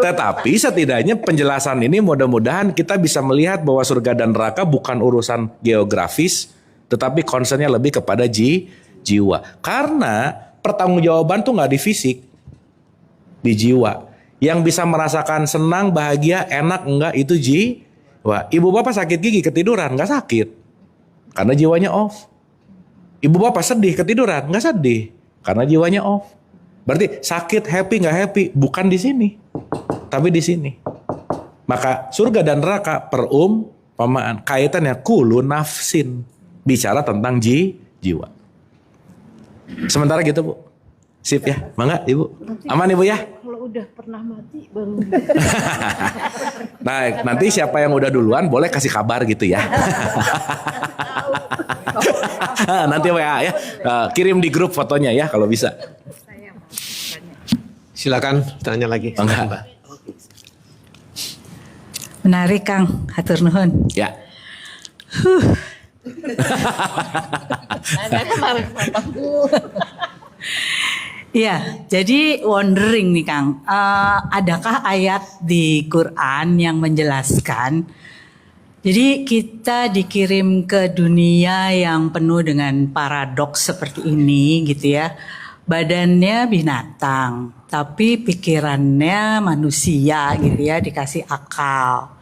Tetapi setidaknya penjelasan ini mudah-mudahan kita bisa melihat bahwa surga dan neraka bukan urusan geografis, tetapi concernnya lebih kepada jiwa. Karena pertanggungjawaban tuh nggak di fisik, di jiwa. Yang bisa merasakan senang, bahagia, enak, enggak itu jiwa. Ibu bapak sakit gigi ketiduran, nggak sakit, karena jiwanya off. Ibu bapak sedih ketiduran, nggak sedih karena jiwanya off. Berarti sakit happy nggak happy bukan di sini, tapi di sini. Maka surga dan neraka perumpamaan kaitannya kulu nafsin, bicara tentang jiwa. Sementara gitu Bu, sip ya, mangga Ibu, aman Ibu ya. Kalau udah pernah mati baru. Nah nanti siapa yang udah duluan boleh kasih kabar gitu ya. Nanti WA ya. Kirim di grup fotonya ya kalau bisa. Silakan tanya lagi. Enggak. Menarik Kang, hatur nuhun. Ya. Iya, jadi wondering nih Kang, adakah ayat di Quran yang menjelaskan, jadi kita dikirim ke dunia yang penuh dengan paradoks seperti ini gitu ya, badannya binatang, tapi pikirannya manusia gitu ya, dikasih akal.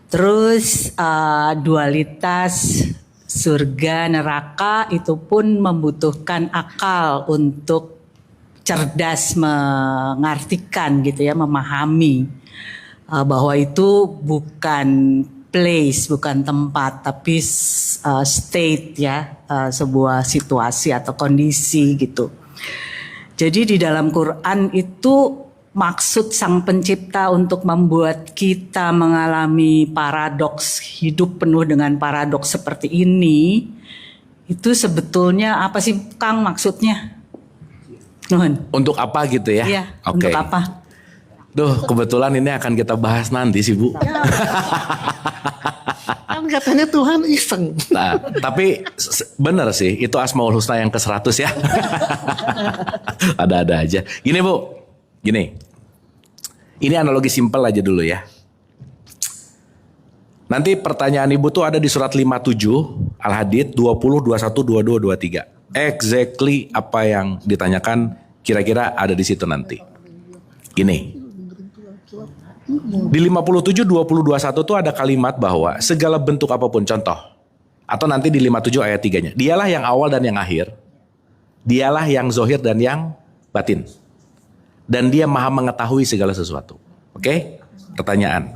Terus dualitas surga neraka itu pun membutuhkan akal untuk cerdas mengartikan gitu ya, memahami bahwa itu bukan place, bukan tempat, tapi state ya, sebuah situasi atau kondisi gitu. Jadi di dalam Quran itu maksud Sang Pencipta untuk membuat kita mengalami paradoks, hidup penuh dengan paradoks seperti ini, itu sebetulnya apa sih Kang maksudnya? Nuhun. Untuk apa gitu ya? Iya, Oke. untuk apa? Duh, kebetulan ini akan kita bahas nanti sih Bu. Kan katanya Tuhan iseng. Nah, tapi bener sih, itu Asmaul Husna yang ke-100 ya. Ada-ada aja. Gini Bu, gini. Ini analogi simpel aja dulu ya. Nanti pertanyaan Ibu tuh ada di surat 57 Al-Hadid 20, 21, 22, 23. Exactly apa yang ditanyakan kira-kira ada di situ nanti. Gini. Di 57, 20, 21 tuh ada kalimat bahwa segala bentuk apapun, contoh. Atau nanti di 57 ayat 3-nya. Dialah yang awal dan yang akhir. Dialah yang zohir dan yang batin. Dan dia maha mengetahui segala sesuatu. Oke? Pertanyaan.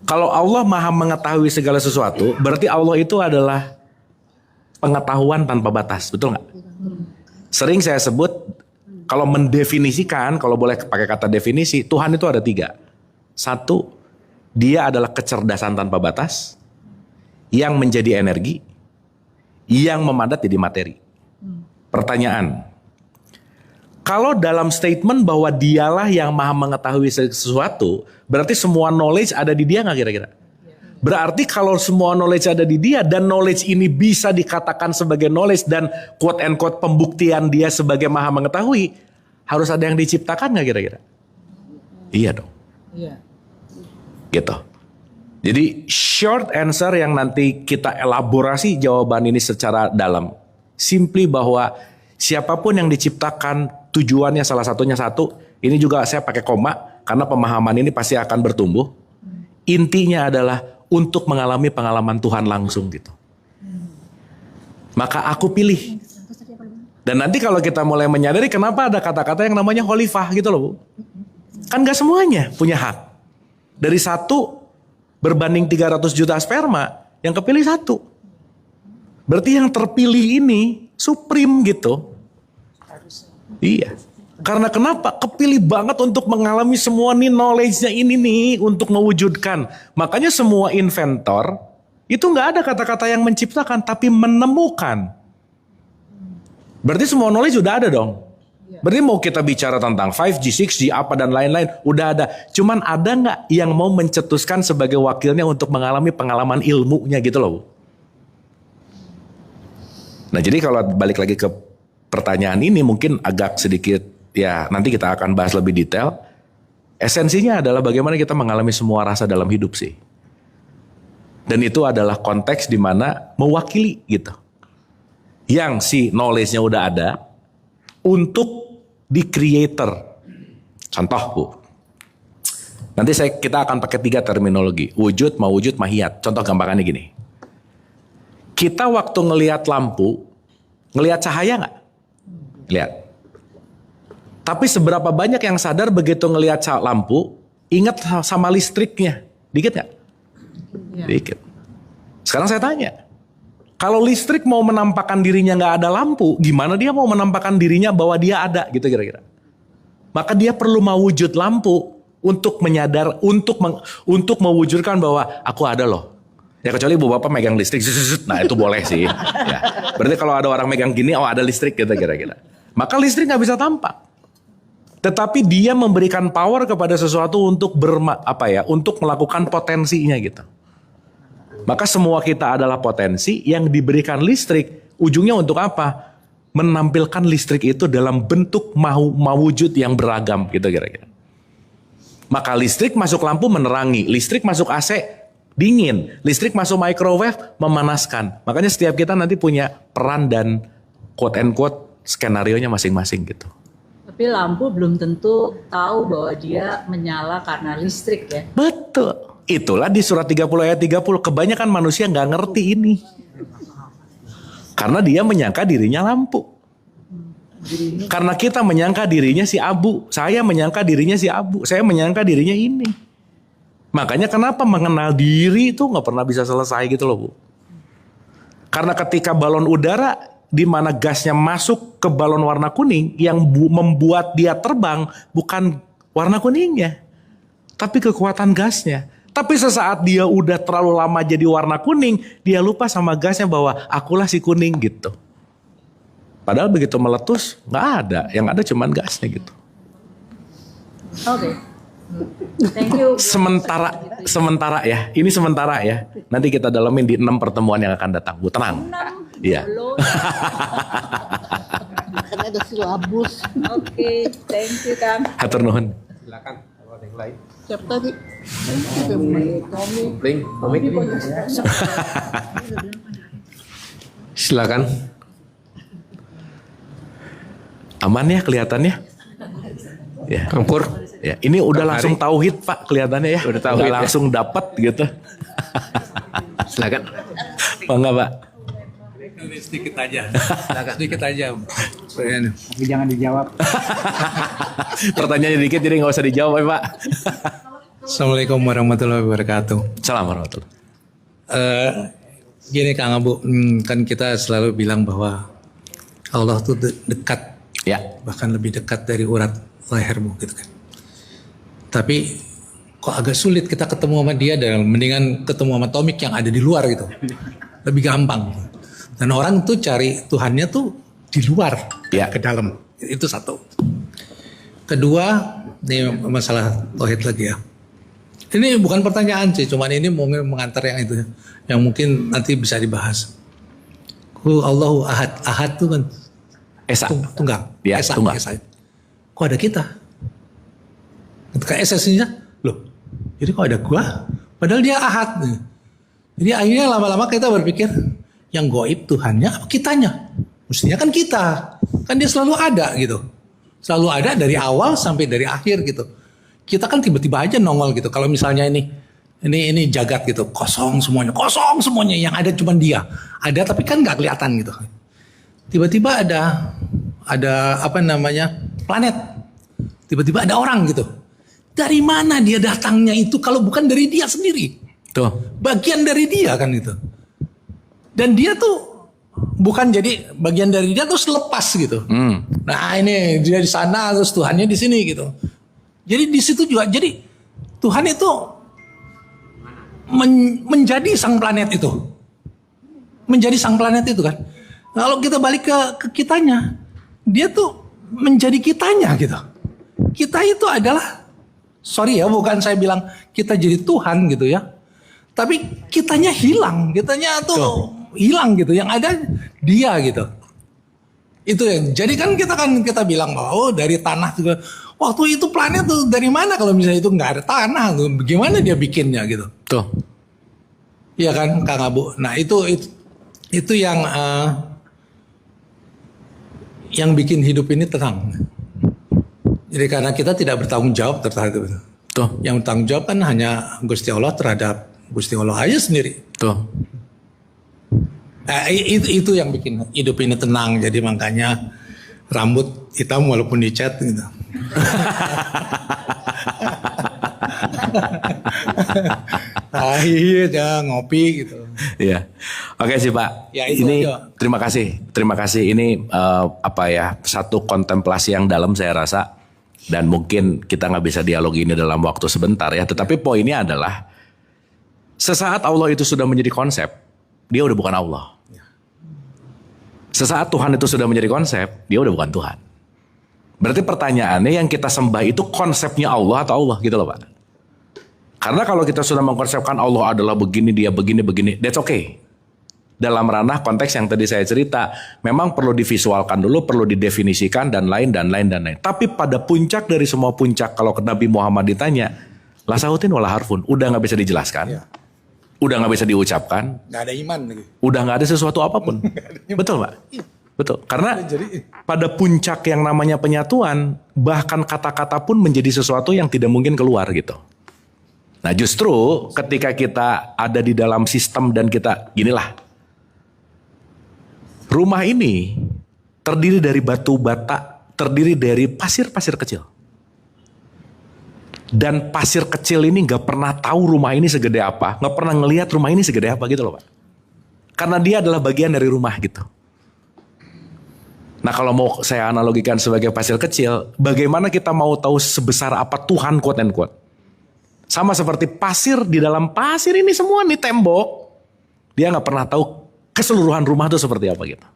Kalau Allah maha mengetahui segala sesuatu, berarti Allah itu adalah pengetahuan tanpa batas, betul nggak? Sering saya sebut, kalau mendefinisikan, kalau boleh pakai kata definisi, Tuhan itu ada 3. 1, dia adalah kecerdasan tanpa batas, yang menjadi energi, yang memadat jadi materi. Pertanyaan, kalau dalam statement bahwa dialah yang maha mengetahui sesuatu, berarti semua knowledge ada di dia nggak kira-kira? Berarti kalau semua knowledge ada di dia dan knowledge ini bisa dikatakan sebagai knowledge dan quote and quote pembuktian dia sebagai maha mengetahui, harus ada yang diciptakan nggak kira-kira? Iya dong. Iya. Gitu. Jadi short answer yang nanti kita elaborasi jawaban ini secara dalam. Simply bahwa siapapun yang diciptakan tujuannya salah satunya satu. Ini juga saya pakai koma karena pemahaman ini pasti akan bertumbuh. Intinya adalah untuk mengalami pengalaman Tuhan langsung gitu. Maka aku pilih. Dan nanti kalau kita mulai menyadari kenapa ada kata-kata yang namanya khalifah gitu loh Bu. Kan gak semuanya punya hak. Dari 1 berbanding 300 juta sperma, yang kepilih 1. Berarti yang terpilih ini supreme gitu. Iya. Karena kenapa? Kepilih banget untuk mengalami semua nih knowledge-nya ini nih untuk mewujudkan. Makanya semua inventor itu nggak ada kata-kata yang menciptakan tapi menemukan. Berarti semua knowledge udah ada dong. Berarti mau kita bicara tentang 5G, 6G, apa dan lain-lain udah ada. Cuman ada nggak yang mau mencetuskan sebagai wakilnya untuk mengalami pengalaman ilmunya gitu loh. Nah jadi kalau balik lagi ke pertanyaan ini mungkin agak sedikit ya nanti kita akan bahas lebih detail. Esensinya adalah bagaimana kita mengalami semua rasa dalam hidup sih. Dan itu adalah konteks di mana mewakili gitu. Yang si knowledge-nya udah ada untuk di creator. Contoh Bu. Nanti kita akan pakai 3 terminologi. Wujud, mawujud, mahiyat. Contoh gampangannya gini. Kita waktu ngelihat lampu, ngelihat cahaya nggak? Lihat. Tapi seberapa banyak yang sadar begitu ngelihat lampu, ingat sama listriknya? Dikit nggak? Ya. Dikit. Sekarang saya tanya, kalau listrik mau menampakkan dirinya nggak ada lampu, gimana dia mau menampakkan dirinya bahwa dia ada gitu kira-kira? Maka dia perlu mewujud lampu untuk menyadar, untuk mewujudkan bahwa aku ada loh. Ya kecuali ibu bapak megang listrik, nah itu boleh sih. Ya. Berarti kalau ada orang megang gini, oh ada listrik gitu kira-kira. Maka listrik nggak bisa tampak. Tetapi dia memberikan power kepada sesuatu untuk untuk melakukan potensinya gitu. Maka semua kita adalah potensi yang diberikan listrik. Ujungnya untuk apa? Menampilkan listrik itu dalam bentuk mawujud yang beragam gitu kira-kira. Maka listrik masuk lampu menerangi, listrik masuk AC dingin, listrik masuk microwave memanaskan. Makanya setiap kita nanti punya peran dan quote and quote skenario-nya masing-masing gitu. Tapi lampu belum tentu tahu bahwa dia menyala karena listrik ya. Betul. Itulah di surat 30 ayat 30. Kebanyakan manusia nggak ngerti ini. Karena dia menyangka dirinya lampu. Karena kita menyangka dirinya si abu. Saya menyangka dirinya si abu. Saya menyangka dirinya ini. Makanya kenapa mengenal diri itu nggak pernah bisa selesai gitu loh Bu. Karena ketika balon udara di mana gasnya masuk ke balon warna kuning, yang membuat dia terbang bukan warna kuningnya, tapi kekuatan gasnya. Tapi sesaat dia udah terlalu lama jadi warna kuning, dia lupa sama gasnya bahwa akulah si kuning gitu. Padahal begitu meletus nggak ada, yang ada cuman gasnya gitu. Oke. Thank you. Sementara ya, ini sementara ya. Nanti kita dalamin di 6 pertemuan yang akan datang. Bu tenang. Iya. Kan ada silabus. Oke, thank you Kang. Hatur nuhun. Silakan kalau ada yang lain. Siap tadi. Silakan. Aman ya kelihatannya? Ya. Kang Pur. Ya, ini udah Kang langsung Hari. tauhid Pak kelihatannya ya. Udah tauhid, ya. Langsung dapat gitu. Silakan. Bangga Pak. Sedikit aja. Sedikit aja. Tapi jangan dijawab. Pertanyaannya dikit jadi nggak usah dijawab ya Pak. Assalamualaikum warahmatullahi wabarakatuh. Salam warahmatullahi. Gini Kang Abu, kan kita selalu bilang bahwa Allah tuh dekat, Ya. bahkan lebih dekat dari urat lehermu gitu kan. Tapi kok agak sulit kita ketemu sama dia, dan mendingan ketemu sama Tomik yang ada di luar gitu. Lebih gampang. Dan orang tuh cari Tuhannya tuh di luar, Ya. ke dalam. Itu satu. Kedua, ini masalah tauhid lagi ya. Ini bukan pertanyaan sih, cuman ini mungkin mengantar yang itu, yang mungkin nanti bisa dibahas. Allahu ahad, ahad tuh kan Esa. tunggal, Ya, Esa, tunggal. Esa. Kok ada kita? Ketika esensinya, loh, jadi kok ada gua? Padahal dia ahad. Jadi akhirnya lama-lama kita berpikir, yang goib Tuhannya apa kitanya? Mestinya kan kita, kan dia selalu ada gitu, selalu ada dari awal sampai dari akhir gitu. Kita kan tiba-tiba aja nongol gitu. Kalau misalnya ini jagat gitu, kosong semuanya, yang ada cuma dia. Ada tapi kan nggak kelihatan gitu. Tiba-tiba ada apa namanya planet. Tiba-tiba ada orang gitu. Dari mana dia datangnya itu kalau bukan dari dia sendiri? Tuh. Bagian dari dia kan itu. Dan dia tuh bukan jadi bagian dari dia terus lepas gitu. Nah ini dia di sana terus Tuhannya di sini gitu. Jadi di situ juga, jadi Tuhan itu menjadi sang planet itu, menjadi sang planet itu kan. Kalau kita balik ke kitanya, dia tuh menjadi kitanya gitu. Kita itu adalah, sorry ya, bukan saya bilang kita jadi Tuhan gitu ya, tapi kitanya hilang, kitanya tuh hilang gitu. Yang ada dia gitu. Itu ya. Jadi kan kita bilang bahwa oh dari tanah juga. Waktu itu planet tuh dari mana kalau misalnya itu nggak ada tanah tuh, bagaimana dia bikinnya gitu? Tuh. Iya kan Kang Abu. Nah itu yang bikin hidup ini tenang. Jadi karena kita tidak bertanggung jawab terhadap itu. Tuh. Yang bertanggung jawab kan hanya Gusti Allah terhadap Gusti Allah aja sendiri. Tuh. Itu yang bikin hidup ini tenang. Jadi makanya rambut hitam walaupun dicat gitu. Iya, ngopi gitu. Iya. Oke sih Pak. Ya, itu ini aja. terima kasih. Ini satu kontemplasi yang dalam saya rasa, dan mungkin kita nggak bisa dialog ini dalam waktu sebentar ya. Tetapi poinnya adalah Sesaat Allah itu sudah menjadi konsep, dia udah bukan Allah. Sesaat Tuhan itu sudah menjadi konsep, dia udah bukan Tuhan. Berarti pertanyaannya yang kita sembah itu konsepnya Allah atau Allah gitu loh Pak. Karena kalau kita sudah mengkonsepkan Allah adalah begini, dia begini, that's okay. Dalam ranah konteks yang tadi saya cerita, memang perlu divisualkan dulu, perlu didefinisikan dan lain. Tapi pada puncak dari semua puncak, kalau ke Nabi Muhammad ditanya, la sautin wala harfun, udah nggak bisa dijelaskan, udah nggak bisa diucapkan, Nggak ada iman lagi. udah nggak ada sesuatu apapun. Betul Pak? Betul. Karena pada puncak yang namanya penyatuan, bahkan kata-kata pun menjadi sesuatu yang tidak mungkin keluar gitu. Nah justru ketika kita ada di dalam sistem dan kita, ginilah, rumah ini terdiri dari batu bata, terdiri dari pasir-pasir kecil. Dan pasir kecil ini gak pernah tahu rumah ini segede apa, gak pernah ngelihat rumah ini segede apa gitu loh Pak. Karena dia adalah bagian dari rumah gitu. Nah kalau mau saya analogikan sebagai pasir kecil, bagaimana kita mau tahu sebesar apa Tuhan quote and quote. Sama seperti pasir di dalam pasir ini semua nih tembok, dia gak pernah tahu keseluruhan rumah itu seperti apa gitu.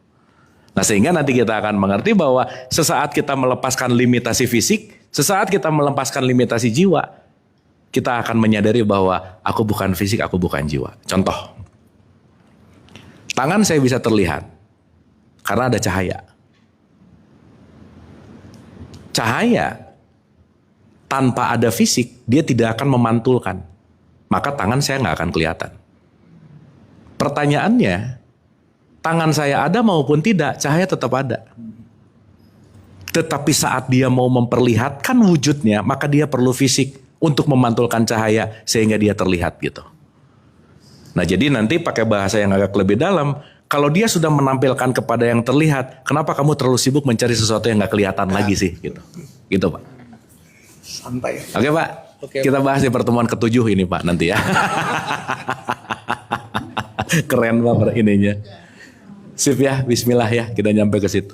Nah sehingga nanti kita akan mengerti bahwa sesaat kita melepaskan limitasi fisik, sesaat kita melepaskan limitasi jiwa, kita akan menyadari bahwa aku bukan fisik, aku bukan jiwa. Contoh, tangan saya bisa terlihat karena ada cahaya. Cahaya tanpa ada fisik, dia tidak akan memantulkan. Maka tangan saya nggak akan kelihatan. Pertanyaannya, tangan saya ada maupun tidak, cahaya tetap ada. Tetapi saat dia mau memperlihatkan wujudnya, maka dia perlu fisik untuk memantulkan cahaya sehingga dia terlihat gitu. Nah jadi nanti pakai bahasa yang agak lebih dalam, kalau dia sudah menampilkan kepada yang terlihat, kenapa kamu terlalu sibuk mencari sesuatu yang gak kelihatan lagi sih gitu. Gitu Pak. Santai. Oke Pak, kita bahas di pertemuan ke-7 ini Pak nanti ya. Keren Pak ininya. Sip ya, bismillah ya, kita nyampe ke situ.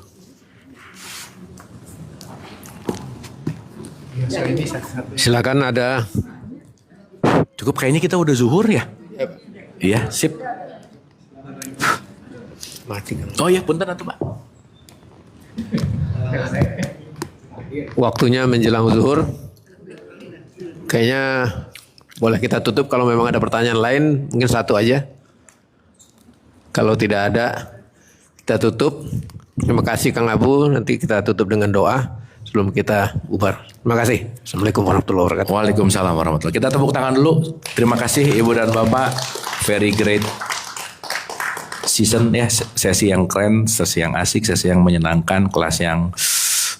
Silakan ada. Cukup kayaknya kita udah zuhur ya. Iya, sip. Mati kan. Oh iya, punten atuh Pak. Waktunya menjelang zuhur. Kayaknya boleh kita tutup kalau memang ada pertanyaan lain, mungkin satu aja. Kalau tidak ada, kita tutup. Terima kasih Kang Abu, nanti kita tutup dengan doa sebelum kita bubar. Terima kasih. Assalamualaikum warahmatullahi wabarakatuh. Waalaikumsalam warahmatullahi. Kita tepuk tangan dulu. Terima kasih Ibu dan Bapak. Very great season ya, sesi yang keren, sesi yang asik, sesi yang menyenangkan, kelas yang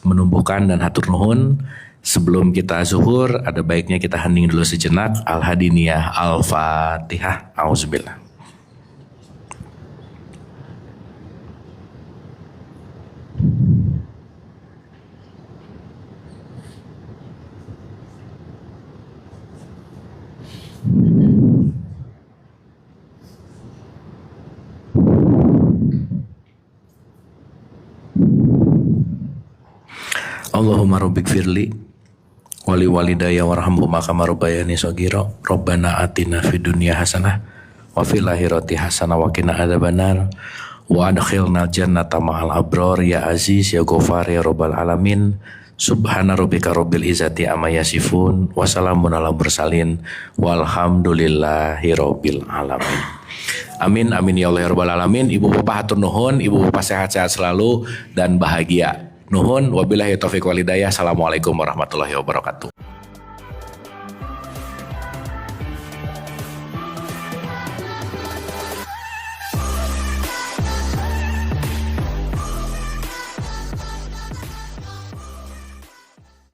menumbuhkan dan hatur nuhun. Sebelum kita zuhur, ada baiknya kita hening dulu sejenak. Al-Hadiniyah, Al-Fatihah, Auzubillah. Allahumma rabbik firli wali walidayya warhamhuma kama rabbayani shaghira. Rabbana atina fid dunya hasanah wa fil akhirati hasanah wa qina adzabannar wa adkhilnal jannata ma'al abrar ya aziz ya ghafar ya rabbal alamin. Subhana rabbika rabbil izzati amma yasifun wa salamun alal mursalin walhamdulillahi rabbil alamin. Amin amin ya Allah ya rabbal alamin. Ibu bapak hatur nuhun, ibu bapak sehat-sehat selalu dan bahagia. Nuhun wabillahi taufiq walhidayah. Assalamualaikum warahmatullahi wabarakatuh.